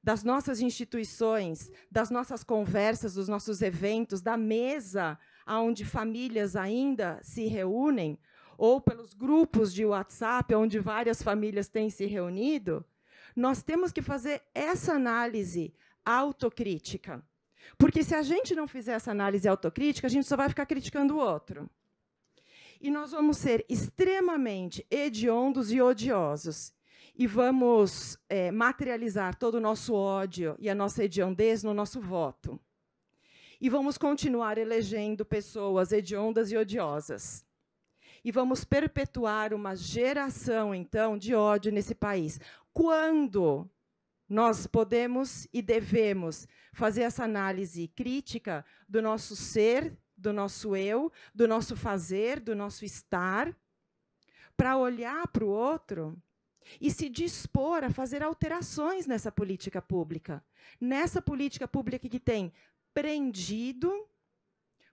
Speaker 3: das nossas instituições, das nossas conversas, dos nossos eventos, da mesa onde famílias ainda se reúnem, ou pelos grupos de WhatsApp, onde várias famílias têm se reunido, nós temos que fazer essa análise autocrítica. Porque, se a gente não fizer essa análise autocrítica, a gente só vai ficar criticando o outro. E nós vamos ser extremamente hediondos e odiosos. E vamos materializar todo o nosso ódio e a nossa hediondez no nosso voto. E vamos continuar elegendo pessoas hediondas e odiosas. E vamos perpetuar uma geração, então, de ódio nesse país. Quando nós podemos e devemos fazer essa análise crítica do nosso ser, do nosso eu, do nosso fazer, do nosso estar, para olhar para o outro e se dispor a fazer alterações nessa política pública. Nessa política pública que tem prendido.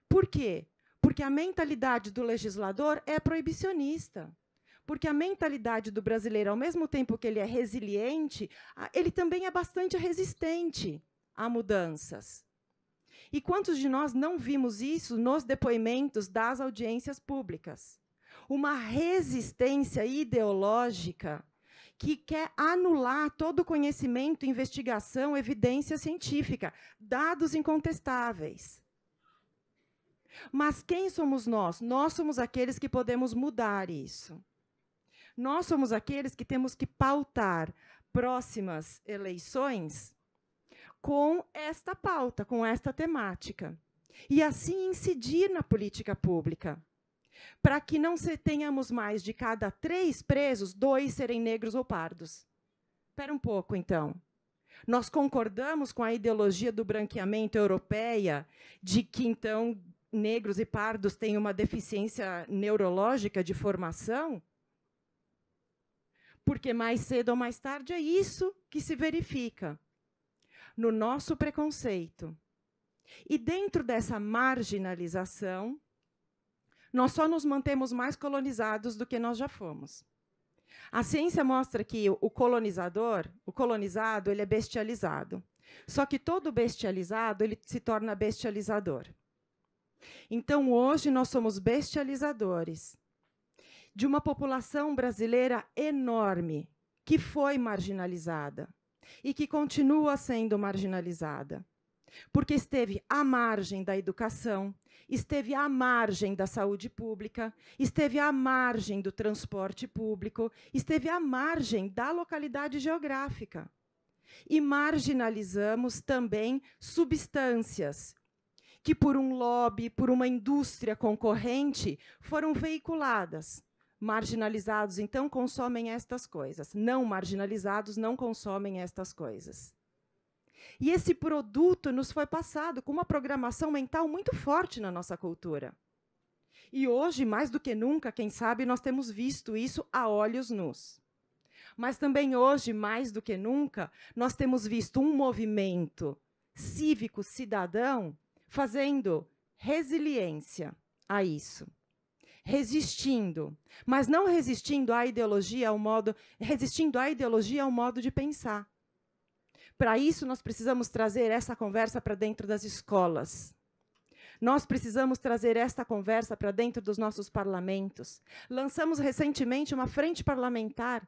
Speaker 3: Por quê? Porque a mentalidade do legislador é proibicionista. Porque a mentalidade do brasileiro, ao mesmo tempo que ele é resiliente, ele também é bastante resistente a mudanças. E quantos de nós não vimos isso nos depoimentos das audiências públicas? Uma resistência ideológica que quer anular todo o conhecimento, investigação, evidência científica, dados incontestáveis. Mas quem somos nós? Nós somos aqueles que podemos mudar isso. Nós somos aqueles que temos que pautar próximas eleições com esta pauta, com esta temática. E, assim, incidir na política pública, para que não tenhamos mais de cada 3 presos, 2 serem negros ou pardos. Espera um pouco, então. Nós concordamos com a ideologia do branqueamento europeia, de que, então, negros e pardos têm uma deficiência neurológica de formação? Porque mais cedo ou mais tarde é isso que se verifica no nosso preconceito. E dentro dessa marginalização, nós só nos mantemos mais colonizados do que nós já fomos. A ciência mostra que o colonizado, ele é bestializado. Só que todo bestializado, ele se torna bestializador. Então, hoje, nós somos bestializadores de uma população brasileira enorme, que foi marginalizada e que continua sendo marginalizada, porque esteve à margem da educação, esteve à margem da saúde pública, esteve à margem do transporte público, esteve à margem da localidade geográfica. E marginalizamos também substâncias que, por um lobby, por uma indústria concorrente, foram veiculadas Marginalizados, então, consomem estas coisas. Não marginalizados não consomem estas coisas. E esse produto nos foi passado com uma programação mental muito forte na nossa cultura. E hoje, mais do que nunca, quem sabe, nós temos visto isso a olhos nus. Mas também hoje, mais do que nunca, nós temos visto um movimento cívico cidadão fazendo resiliência a isso. Resistindo, mas não resistindo à ideologia, resistindo à ideologia ao modo de pensar. Para isso, nós precisamos trazer essa conversa para dentro das escolas. Nós precisamos trazer esta conversa para dentro dos nossos parlamentos. Lançamos recentemente uma frente parlamentar.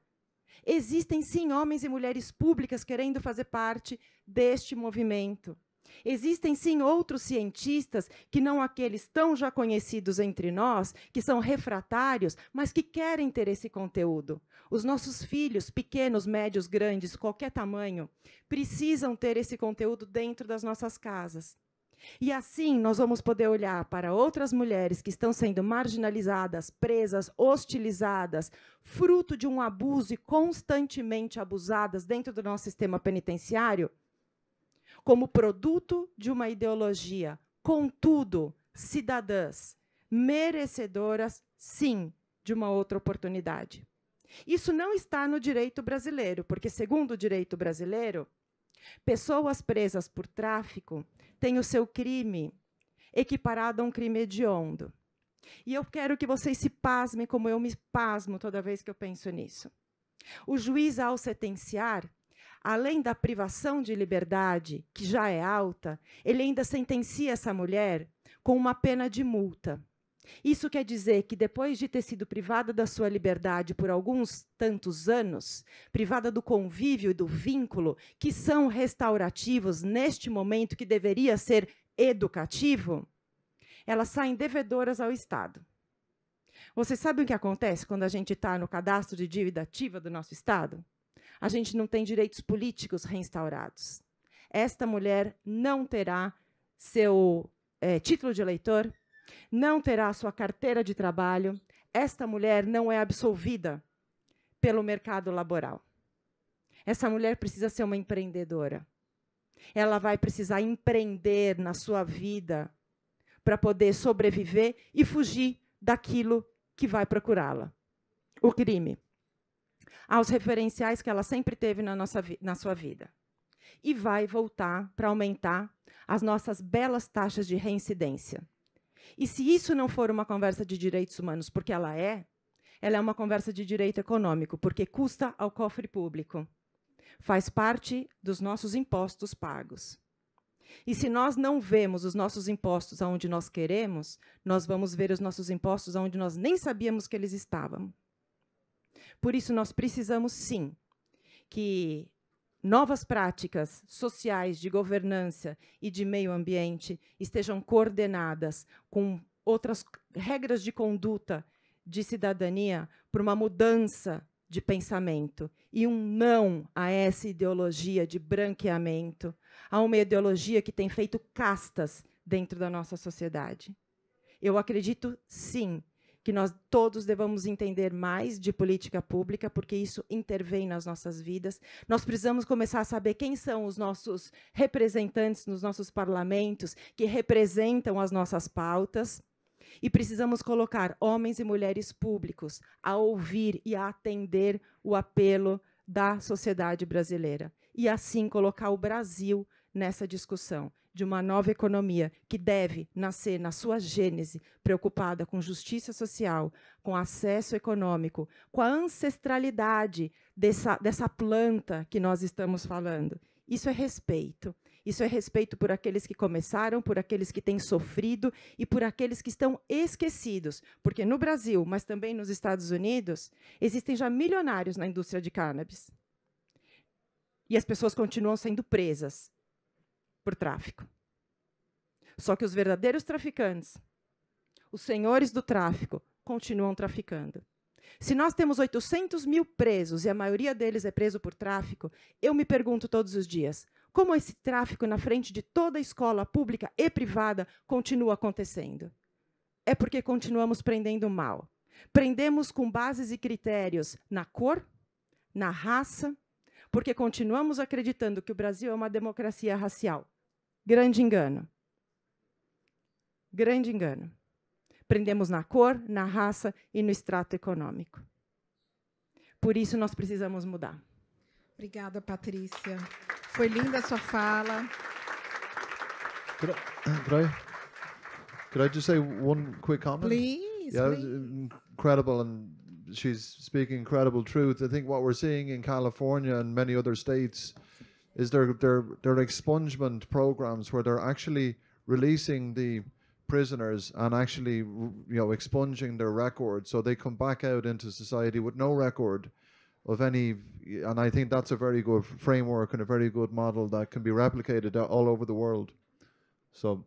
Speaker 3: Existem, sim, homens e mulheres públicas querendo fazer parte deste movimento. Existem, sim, outros cientistas, que não aqueles tão já conhecidos entre nós, que são refratários, mas que querem ter esse conteúdo. Os nossos filhos, pequenos, médios, grandes, qualquer tamanho, precisam ter esse conteúdo dentro das nossas casas. E assim nós vamos poder olhar para outras mulheres que estão sendo marginalizadas, presas, hostilizadas, fruto de um abuso e constantemente abusadas dentro do nosso sistema penitenciário, como produto de uma ideologia, contudo, cidadãs, merecedoras, sim, de uma outra oportunidade. Isso não está no direito brasileiro, porque, segundo o direito brasileiro, pessoas presas por tráfico têm o seu crime equiparado a um crime hediondo. E eu quero que vocês se pasmem como eu me pasmo toda vez que eu penso nisso. O juiz, ao sentenciar, além da privação de liberdade, que já é alta, ele ainda sentencia essa mulher com uma pena de multa. Isso quer dizer que, depois de ter sido privada da sua liberdade por alguns tantos anos, privada do convívio e do vínculo, que são restaurativos neste momento que deveria ser educativo, elas saem devedoras ao Estado. Vocês sabem o que acontece quando a gente está no cadastro de dívida ativa do nosso Estado? A gente não tem direitos políticos reinstaurados. Esta mulher não terá seu título de eleitor, não terá sua carteira de trabalho. Esta mulher não é absolvida pelo mercado laboral. Essa mulher precisa ser uma empreendedora. Ela vai precisar empreender na sua vida para poder sobreviver e fugir daquilo que vai procurá-la, o crime, aos referenciais que ela sempre teve na sua vida. E vai voltar para aumentar as nossas belas taxas de reincidência. E se isso não for uma conversa de direitos humanos, porque ela é uma conversa de direito econômico, porque custa ao cofre público. Faz parte dos nossos impostos pagos. E se nós não vemos os nossos impostos aonde nós queremos, nós vamos ver os nossos impostos aonde nós nem sabíamos que eles estavam. Por isso, nós precisamos, sim, que novas práticas sociais de governança e de meio ambiente estejam coordenadas com outras regras de conduta de cidadania para uma mudança de pensamento e um não a essa ideologia de branqueamento, a uma ideologia que tem feito castas dentro da nossa sociedade. Eu acredito, sim, que nós todos devamos entender mais de política pública, porque isso intervém nas nossas vidas. Nós precisamos começar a saber quem são os nossos representantes nos nossos parlamentos, que representam as nossas pautas, e precisamos colocar homens e mulheres públicos a ouvir e a atender o apelo da sociedade brasileira, e assim colocar o Brasil nessa discussão de uma nova economia que deve nascer na sua gênese, preocupada com justiça social, com acesso econômico, com a ancestralidade dessa planta que nós estamos falando. Isso é respeito. Isso é respeito por aqueles que começaram, por aqueles que têm sofrido e por aqueles que estão esquecidos. Porque no Brasil, mas também nos Estados Unidos, existem já milionários na indústria de cannabis. E as pessoas continuam sendo presas por tráfico. Só que os verdadeiros traficantes, os senhores do tráfico, continuam traficando. Se nós temos 800 mil presos e a maioria deles é preso por tráfico, eu me pergunto todos os dias, como esse tráfico na frente de toda a escola pública e privada continua acontecendo? É porque continuamos prendendo mal. Prendemos com bases e critérios na cor, na raça, porque continuamos acreditando que o Brasil é uma democracia racial. Grande engano. Grande engano. Prendemos na cor, na raça e no extrato econômico. Por isso, nós precisamos mudar.
Speaker 2: Obrigada, Patrícia. Foi linda a sua fala.
Speaker 5: Could I just say one quick comment?
Speaker 2: Please,
Speaker 5: Yeah,
Speaker 2: please.
Speaker 5: incredible, and she's speaking incredible truth. I think what we're seeing in California and many other states is their expungement programs where they're actually releasing the prisoners and actually expunging their record, so they come back out into society with no record of any. And I think that's a very good framework and a very good model that can be replicated all over the world. So.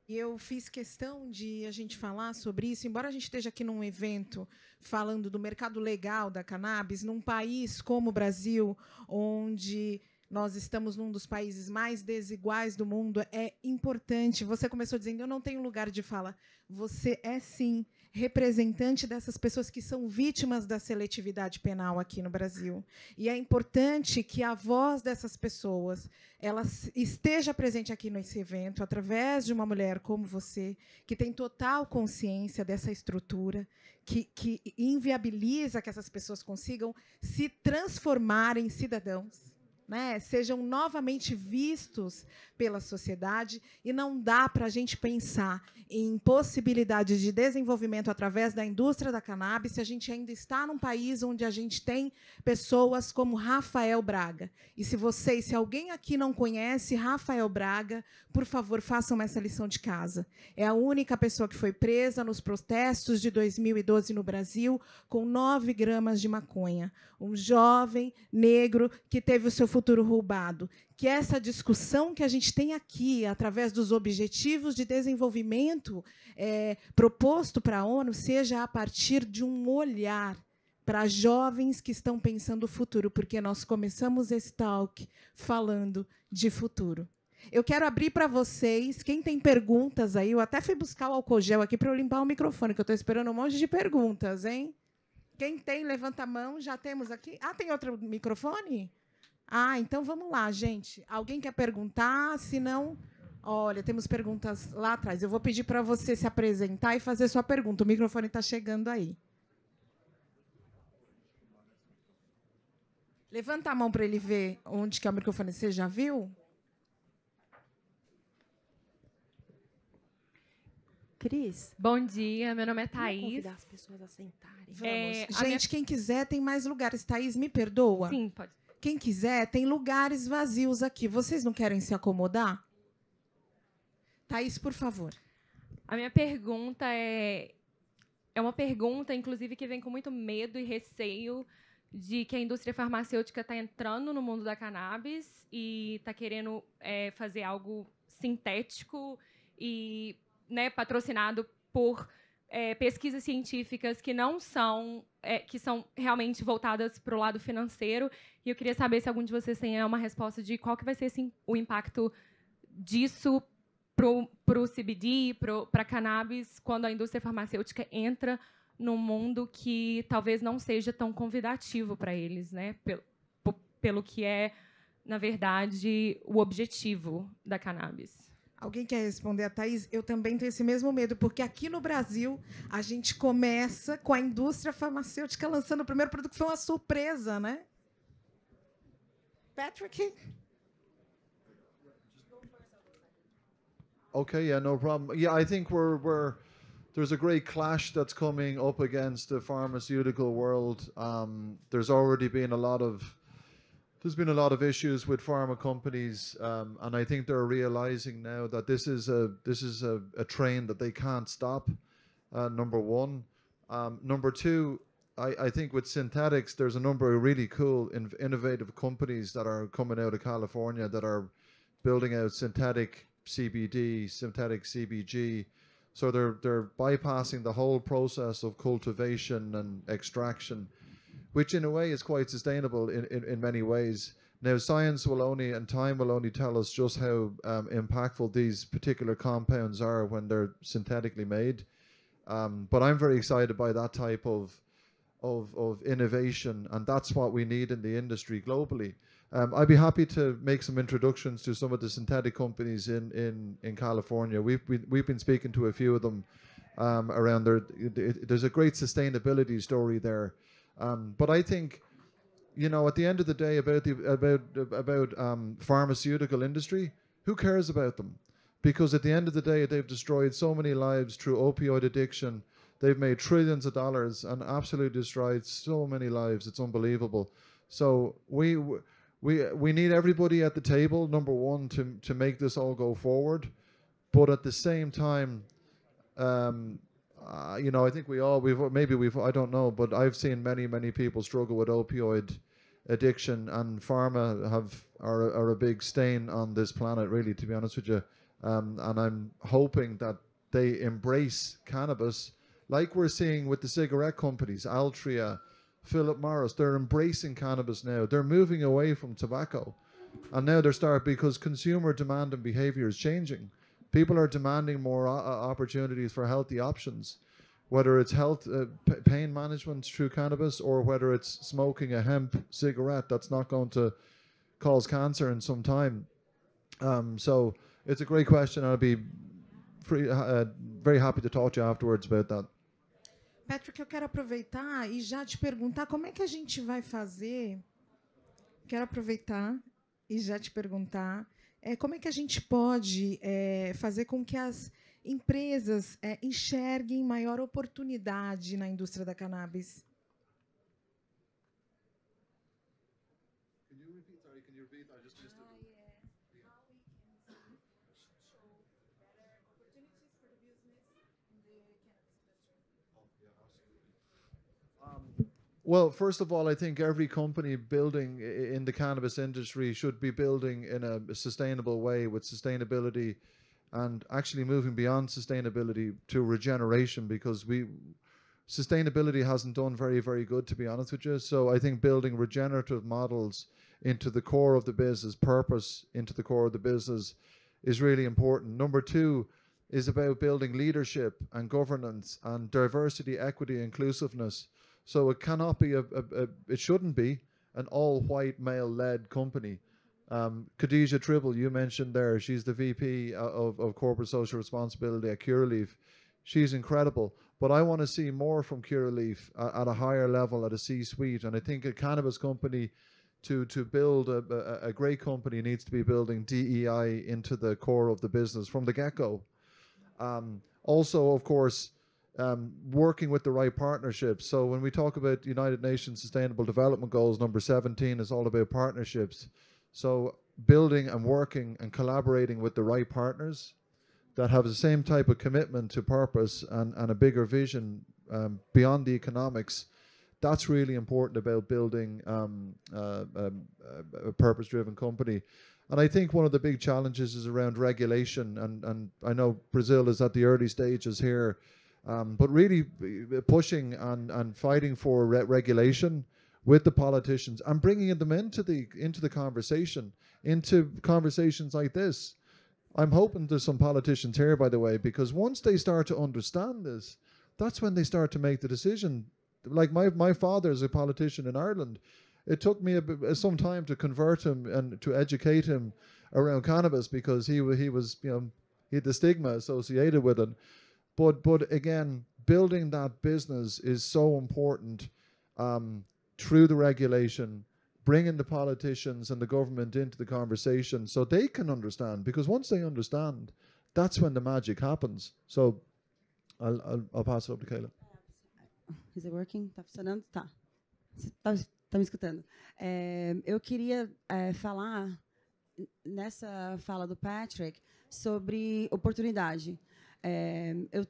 Speaker 2: E eu fiz questão de a gente falar sobre isso, embora a gente esteja aqui num evento falando do mercado legal da cannabis, num país como o Brasil, onde nós estamos num dos países mais desiguais do mundo, é importante. Você começou dizendo, eu não tenho lugar de fala. Você é, sim, representante dessas pessoas que são vítimas da seletividade penal aqui no Brasil. E é importante que a voz dessas pessoas ela esteja presente aqui nesse evento, através de uma mulher como você, que tem total consciência dessa estrutura, que inviabiliza que essas pessoas consigam se transformar em cidadãos, né, sejam novamente vistos pela sociedade, e não dá para a gente pensar em possibilidades de desenvolvimento através da indústria da cannabis se a gente ainda está num país onde a gente tem pessoas como Rafael Braga. E se alguém aqui não conhece Rafael Braga, por favor, façam essa lição de casa. É a única pessoa que foi presa nos protestos de 2012 no Brasil com 9 gramas de maconha. Um jovem negro que teve o seu futuro roubado. Que essa discussão que a gente tem aqui, através dos objetivos de desenvolvimento proposto para a ONU, seja a partir de um olhar para jovens que estão pensando o futuro, porque nós começamos esse talk falando de futuro. Eu quero abrir para vocês, quem tem perguntas aí, eu até fui buscar o álcool gel aqui para eu limpar o microfone, que eu estou esperando um monte de perguntas, hein? Quem tem, levanta a mão, já temos aqui. Ah, tem outro microfone? Ah, então vamos lá, gente. Alguém quer perguntar? Se não, olha, temos perguntas lá atrás. Eu vou pedir para você se apresentar e fazer sua pergunta. O microfone está chegando aí. Levanta a mão para ele ver onde que é o microfone. Você já viu?
Speaker 3: Cris.
Speaker 6: Bom dia, meu nome é Thaís.
Speaker 3: Vamos convidar as pessoas a sentarem.
Speaker 2: Vamos. Gente, quem quiser, tem mais lugares. Thaís, me perdoa?
Speaker 6: Sim, pode.
Speaker 2: Quem quiser, tem lugares vazios aqui. Vocês não querem se acomodar? Thaís, por favor.
Speaker 6: A minha pergunta é uma pergunta, inclusive, que vem com muito medo e receio de que a indústria farmacêutica está entrando no mundo da cannabis e está querendo fazer algo sintético e, né, patrocinado por pesquisas científicas que não são que são realmente voltadas para o lado financeiro. E eu queria saber se algum de vocês tem uma resposta de qual que vai ser o impacto disso para o CBD, para a cannabis, quando a indústria farmacêutica entra num mundo que talvez não seja tão convidativo para eles, né? Pelo que é, na verdade, o objetivo da cannabis.
Speaker 2: Alguém quer responder a Thaís? Eu também tenho esse mesmo medo, porque aqui no Brasil a gente começa com a indústria farmacêutica lançando o primeiro produto, que foi uma surpresa, né? Patrick?
Speaker 5: Okay, yeah, no problem. Yeah, I think there's a great clash that's coming up against the pharmaceutical world. There's been a lot of issues with pharma companies, and I think they're realizing now that this is a train that they can't stop. Number one. Number two, I think with synthetics, there's a number of really cool, innovative companies that are coming out of California that are building out synthetic CBD, synthetic CBG. So they're bypassing the whole process of cultivation and extraction, which in a way is quite sustainable in many ways. Now, science will only, and time will only tell us just how impactful these particular compounds are when they're synthetically made. But I'm very excited by that type of innovation, and that's what we need in the industry globally. I'd be happy to make some introductions to some of the synthetic companies in California. We've been speaking to a few of them around there. There's a great sustainability story there, but I think, you know, at the end of the day, about pharmaceutical industry, who cares about them? Because at the end of the day, they've destroyed so many lives through opioid addiction. They've made trillions of dollars and absolutely destroyed so many lives. It's unbelievable. So we need everybody at the table, number one, to make this all go forward. But at the same time, you know, I think I don't know, but I've seen many people struggle with opioid addiction, and pharma are a big stain on this planet, really, to be honest with you. And I'm hoping that they embrace cannabis, like we're seeing with the cigarette companies, Altria, Philip Morris. They're embracing cannabis now. They're moving away from tobacco, and now because consumer demand and behavior is changing. People are demanding more opportunities for healthy options, whether it's pain management through cannabis, or whether it's smoking a hemp cigarette that's not going to cause cancer in some time. So it's a great question. I'll be very happy to talk to you afterwards about that.
Speaker 2: Patrick, eu quero aproveitar e já te perguntar como é que a gente vai fazer. Quero aproveitar e já te perguntar como é que a gente pode fazer com que as empresas enxerguem maior oportunidade na indústria da cannabis.
Speaker 5: Well, first of all, I think every company building in the cannabis industry should be building in a sustainable way, with sustainability, and actually moving beyond sustainability to regeneration, because sustainability hasn't done very good, to be honest with you. So I think building regenerative models into the core of the business, purpose into the core of the business, is really important. Number two is about building leadership and governance and diversity, equity, inclusiveness. So it cannot be it shouldn't be an all-white male-led company. Khadija Tribble, you mentioned there, she's the VP of Corporate Social Responsibility at Curaleaf. She's incredible, but I want to see more from Curaleaf at a higher level, at a C-suite. And I think a cannabis company, to build a great company, needs to be building DEI into the core of the business from the get-go. Also, of course, working with the right partnerships. So when we talk about United Nations Sustainable Development Goals, number 17 is all about partnerships. So building and working and collaborating with the right partners that have the same type of commitment to purpose and a bigger vision beyond the economics, that's really important about building a purpose-driven company. And I think one of the big challenges is around regulation, and I know Brazil is at the early stages here, but really pushing and fighting for regulation with the politicians and bringing them into the conversation, into conversations like this. I'm hoping there's some politicians here, by the way, because once they start to understand this, that's when they start to make the decision. Like my father is a politician in Ireland. It took me some time to convert him and to educate him around cannabis, because he was, you know, he had the stigma associated with it. But again, building that business is so important through the regulation, bringing the politicians and the government into the conversation so they can understand. Because once they understand, that's when the magic happens. So I'll pass it up to Kayla.
Speaker 4: Is it working? Tá funcionando? Tá. Tá me escutando? Eu queria falar, nessa fala do Patrick, sobre oportunidade.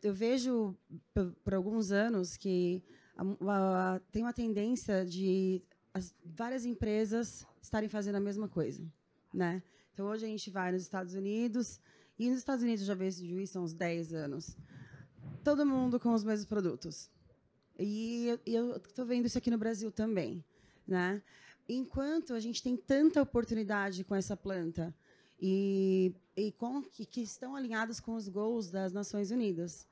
Speaker 4: Eu vejo, por alguns anos, que tem uma tendência de várias empresas estarem fazendo a mesma coisa, né? Então, hoje a gente vai nos Estados Unidos, e nos Estados Unidos já vejo isso há uns 10 anos. Todo mundo com os mesmos produtos. E eu estou vendo isso aqui no Brasil também, né? Enquanto a gente tem tanta oportunidade com essa planta e que estão alinhados com os goals das Nações Unidas,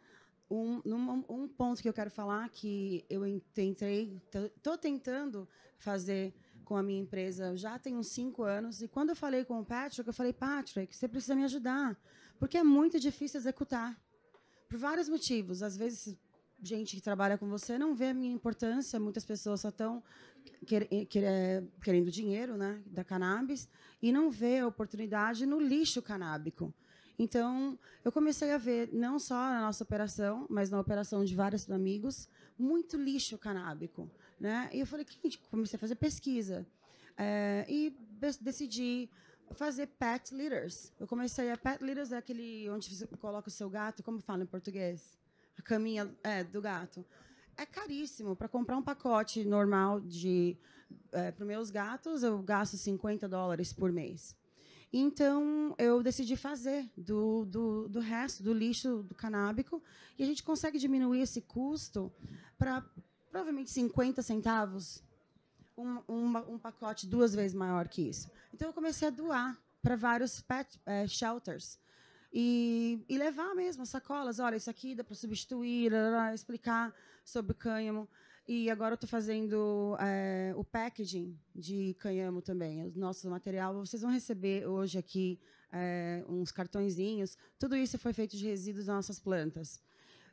Speaker 4: Um ponto que eu quero falar, que eu estou tentando fazer com a minha empresa já tem uns 5 anos, e quando eu falei com o Patrick, eu falei, Patrick, você precisa me ajudar, porque é muito difícil executar, por vários motivos. Às vezes, gente que trabalha com você não vê a minha importância, muitas pessoas só estão querendo dinheiro, né, da cannabis, e não vê a oportunidade no lixo canábico. Então, eu comecei a ver, não só na nossa operação, mas na operação de vários amigos, muito lixo canábico, né? E eu falei, comecei a fazer pesquisa. E decidi fazer pet litters. Eu comecei a pet litters, é aquele onde você coloca o seu gato, como fala em português? A caminha do gato. É caríssimo. Para comprar um pacote normal para os meus gatos, eu gasto $50 por mês. Então, eu decidi fazer do resto, do lixo do canábico, e a gente consegue diminuir esse custo para, provavelmente, 50 centavos, um pacote 2 vezes maior que isso. Então, eu comecei a doar para vários pet shelters e levar mesmo as sacolas. Olha, isso aqui dá para substituir, explicar sobre o cânhamo. E agora eu estou fazendo o packaging de cânhamo também, o nosso material. Vocês vão receber hoje aqui uns cartõezinhos. Tudo isso foi feito de resíduos das nossas plantas.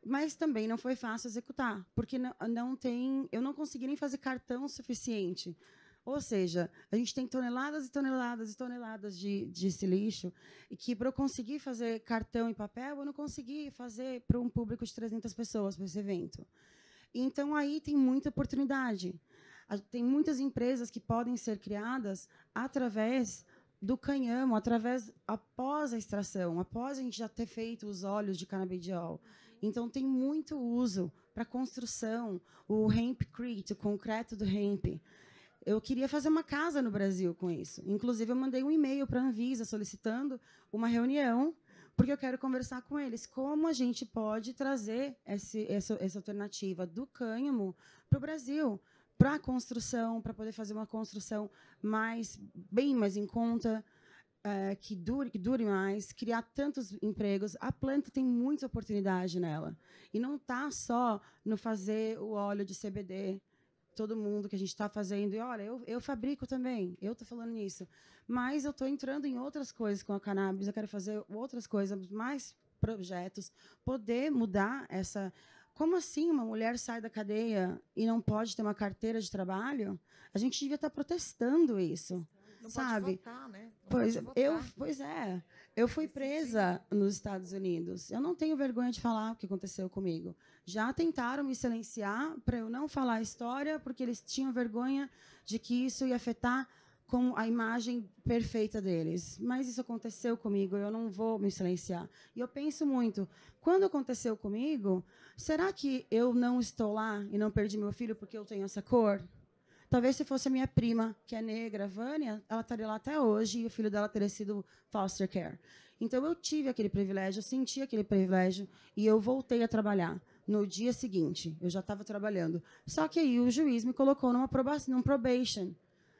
Speaker 4: Mas também não foi fácil executar, porque eu não consegui nem fazer cartão suficiente. Ou seja, a gente tem toneladas e toneladas e toneladas de lixo, e que, para eu conseguir fazer cartão em papel, eu não consegui fazer para um público de 300 pessoas para esse evento. Então, aí tem muita oportunidade. Tem muitas empresas que podem ser criadas através do cânhamo, após a extração, após a gente já ter feito os óleos de canabidiol. Então, tem muito uso para construção, o hempcrete, o concreto do hemp. Eu queria fazer uma casa no Brasil com isso. Inclusive, eu mandei um e-mail para a Anvisa solicitando uma reunião, porque eu quero conversar com eles como a gente pode trazer essa alternativa do cânhamo para o Brasil, para a construção, para poder fazer uma construção bem mais em conta, que dure mais, criar tantos empregos. A planta tem muita oportunidade nela. E não está só no fazer o óleo de CBD, todo mundo que a gente está fazendo. E, olha, eu fabrico também, eu estou falando nisso. Mas eu estou entrando em outras coisas com a cannabis, eu quero fazer outras coisas, mais projetos, poder mudar essa... Como assim uma mulher sai da cadeia e não pode ter uma carteira de trabalho? A gente devia estar protestando isso,
Speaker 2: não
Speaker 4: sabe?
Speaker 2: Pode votar, né? Não
Speaker 4: Pois,
Speaker 2: pode votar.
Speaker 4: Pois é. Eu fui presa nos Estados Unidos. Eu não tenho vergonha de falar o que aconteceu comigo. Já tentaram me silenciar para eu não falar a história, porque eles tinham vergonha de que isso ia afetar com a imagem perfeita deles. Mas isso aconteceu comigo, eu não vou me silenciar. E eu penso muito, quando aconteceu comigo, será que eu não estou lá e não perdi meu filho porque eu tenho essa cor? Talvez se fosse a minha prima, que é negra, Vânia, ela estaria lá até hoje e o filho dela teria sido foster care. Então, eu tive aquele privilégio, eu senti aquele privilégio e eu voltei a trabalhar. No dia seguinte, eu já estava trabalhando. Só que aí o juiz me colocou num probation.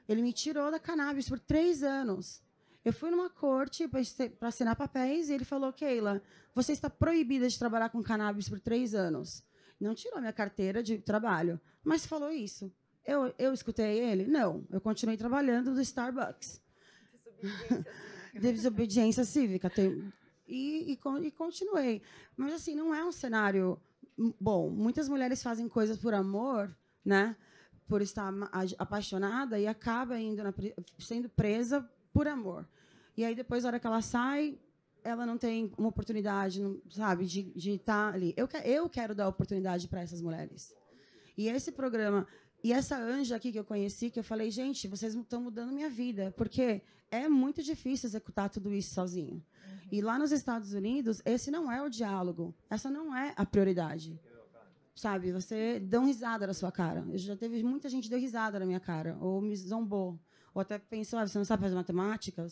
Speaker 4: Ele me tirou da cannabis por 3 anos. Eu fui numa corte para assinar papéis e ele falou, Keila, você está proibida de trabalhar com cannabis por 3 anos. Não tirou minha carteira de trabalho, mas falou isso. Eu escutei ele? Não. Eu continuei trabalhando do Starbucks. Desobediência cívica. E continuei. Mas, assim, não é um cenário bom. Muitas mulheres fazem coisas por amor, né? Por estar apaixonada e acaba sendo presa por amor. E aí, depois, na hora que ela sai, ela não tem uma oportunidade, sabe, de estar ali. Eu quero dar oportunidade para essas mulheres. E esse programa... E essa Anja aqui que eu conheci, que eu falei, gente, vocês estão mudando minha vida, porque é muito difícil executar tudo isso sozinho. E lá nos Estados Unidos, esse não é o diálogo, essa não é a prioridade. Sabe, você dá uma risada na sua cara. Já teve muita gente que deu risada na minha cara, ou me zombou, ou até pensou, você não sabe fazer matemática?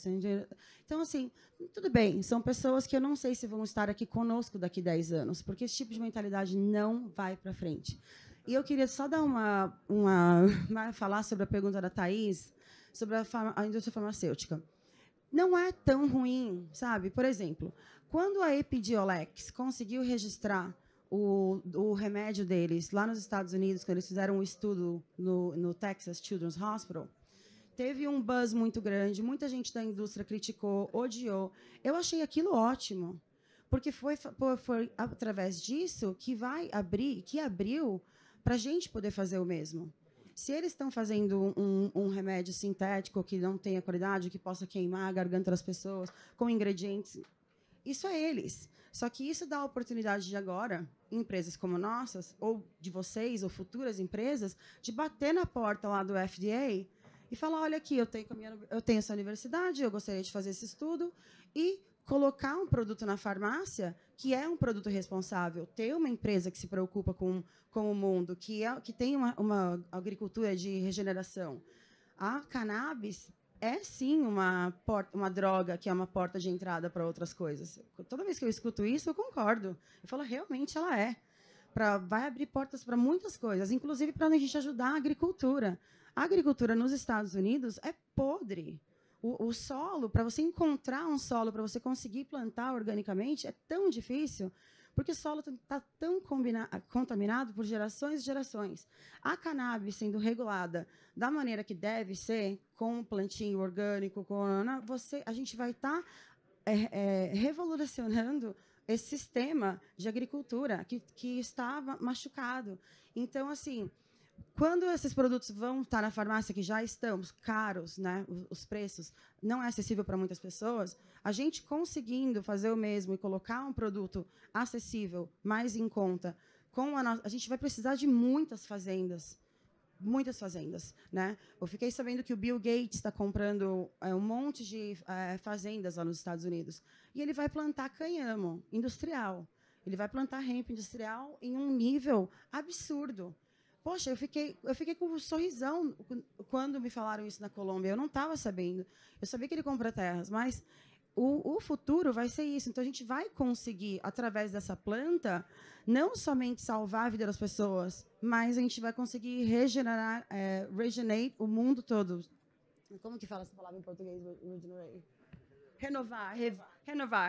Speaker 4: Então, assim, tudo bem, são pessoas que eu não sei se vão estar aqui conosco daqui 10 anos, porque esse tipo de mentalidade não vai para frente. E eu queria só dar falar sobre a pergunta da Thaís, sobre a indústria farmacêutica. Não é tão ruim, sabe? Por exemplo, quando a Epidiolex conseguiu registrar o remédio deles, lá nos Estados Unidos, quando eles fizeram um estudo no Texas Children's Hospital, teve um buzz muito grande, muita gente da indústria criticou, odiou. Eu achei aquilo ótimo, porque foi através disso que abriu para a gente poder fazer o mesmo. Se eles estão fazendo um remédio sintético que não tenha qualidade, que possa queimar a garganta das pessoas, com ingredientes, isso é eles. Só que isso dá a oportunidade de agora, empresas como nossas, ou de vocês, ou futuras empresas, de bater na porta lá do FDA e falar, olha aqui, eu tenho essa universidade, eu gostaria de fazer esse estudo, e colocar um produto na farmácia que é um produto responsável, ter uma empresa que se preocupa com o mundo, que tem uma agricultura de regeneração. A cannabis é, sim, uma droga que é uma porta de entrada para outras coisas. Toda vez que eu escuto isso, eu concordo. Eu falo, realmente ela é. Vai abrir portas para muitas coisas, inclusive para a gente ajudar a agricultura. A agricultura nos Estados Unidos é podre. O solo, para você encontrar um solo, para você conseguir plantar organicamente, é tão difícil, porque o solo está tão contaminado por gerações e gerações. A cannabis sendo regulada da maneira que deve ser, com o plantio orgânico, a gente vai estar revolucionando esse sistema de agricultura que estava machucado. Então, assim, quando esses produtos vão estar na farmácia, que já estão caros, né, os preços, não é acessível para muitas pessoas, a gente conseguindo fazer o mesmo e colocar um produto acessível, mais em conta, a gente vai precisar de muitas fazendas. Muitas fazendas, né? Eu fiquei sabendo que o Bill Gates está comprando um monte de fazendas lá nos Estados Unidos. E ele vai plantar cânhamo industrial. Ele vai plantar hemp industrial em um nível absurdo. Poxa, eu fiquei com um sorrisão quando me falaram isso na Colômbia. Eu não estava sabendo. Eu sabia que ele compra terras, mas o futuro vai ser isso. Então, a gente vai conseguir, através dessa planta, não somente salvar a vida das pessoas, mas a gente vai conseguir regenerate o mundo todo. Como que fala essa palavra em português? Renovar,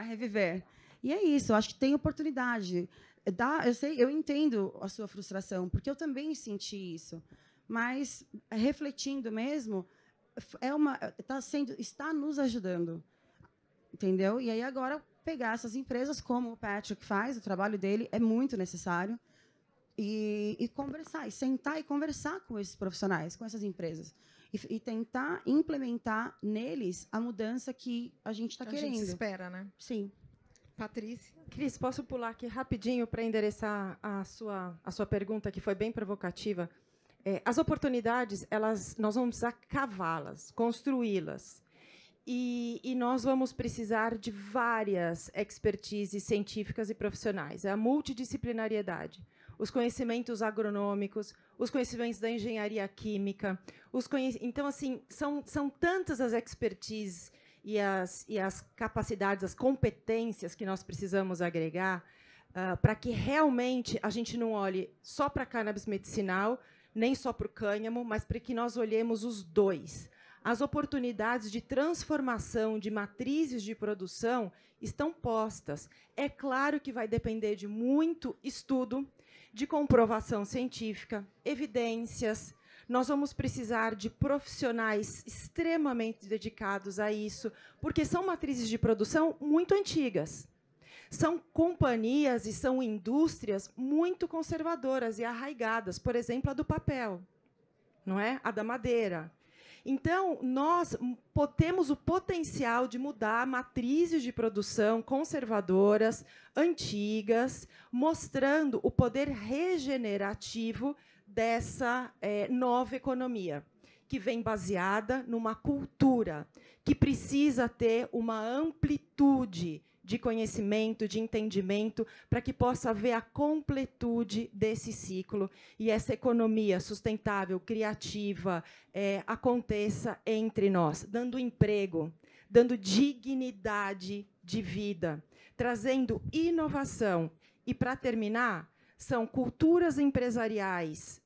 Speaker 4: reviver. E é isso. Eu acho que tem oportunidade. Eu entendo a sua frustração, porque eu também senti isso. Mas, refletindo mesmo, está nos ajudando. Entendeu? E aí, agora, pegar essas empresas, como o Patrick faz, o trabalho dele é muito necessário, e conversar, e sentar e conversar com esses profissionais, com essas empresas, e tentar implementar neles a mudança que a gente está querendo. A gente
Speaker 2: espera, né?
Speaker 4: Sim.
Speaker 2: Patrícia?
Speaker 3: Cris, posso pular aqui rapidinho para endereçar a sua pergunta, que foi bem provocativa? As oportunidades, nós vamos precisar cavá-las, construí-las. E nós vamos precisar de várias expertises científicas e profissionais. É a multidisciplinariedade, os conhecimentos agronômicos, os conhecimentos da engenharia química. Então, assim, são tantas as expertises e as capacidades, as competências que nós precisamos agregar para que realmente a gente não olhe só para a cannabis medicinal, nem só para o cânhamo, mas para que nós olhemos os dois. As oportunidades de transformação de matrizes de produção estão postas. É claro que vai depender de muito estudo, de comprovação científica, evidências. Nós vamos precisar de profissionais extremamente dedicados a isso, porque são matrizes de produção muito antigas. São companhias e são indústrias muito conservadoras e arraigadas, por exemplo, a do papel, não é? A da madeira. Então, nós temos o potencial de mudar matrizes de produção conservadoras, antigas, mostrando o poder regenerativo dessa nova economia, que vem baseada numa cultura, que precisa ter uma amplitude de conhecimento, de entendimento, para que possa haver a completude desse ciclo e essa economia sustentável, criativa, aconteça entre nós, dando emprego, dando dignidade de vida, trazendo inovação. E, para terminar, são culturas empresariais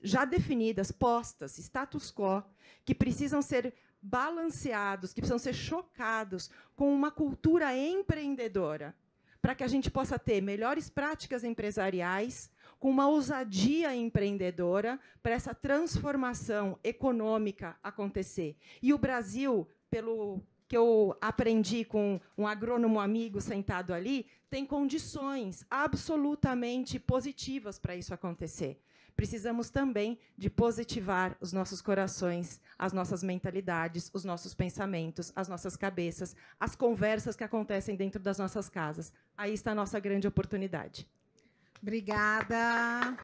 Speaker 3: já definidas, postas, status quo, que precisam ser balanceados, que precisam ser chocados com uma cultura empreendedora, para que a gente possa ter melhores práticas empresariais, com uma ousadia empreendedora, para essa transformação econômica acontecer. E o Brasil, pelo que eu aprendi com um agrônomo amigo sentado ali, tem condições absolutamente positivas para isso acontecer. Precisamos também de positivar os nossos corações, as nossas mentalidades, os nossos pensamentos, as nossas cabeças, as conversas que acontecem dentro das nossas casas. Aí está a nossa grande oportunidade.
Speaker 2: Obrigada.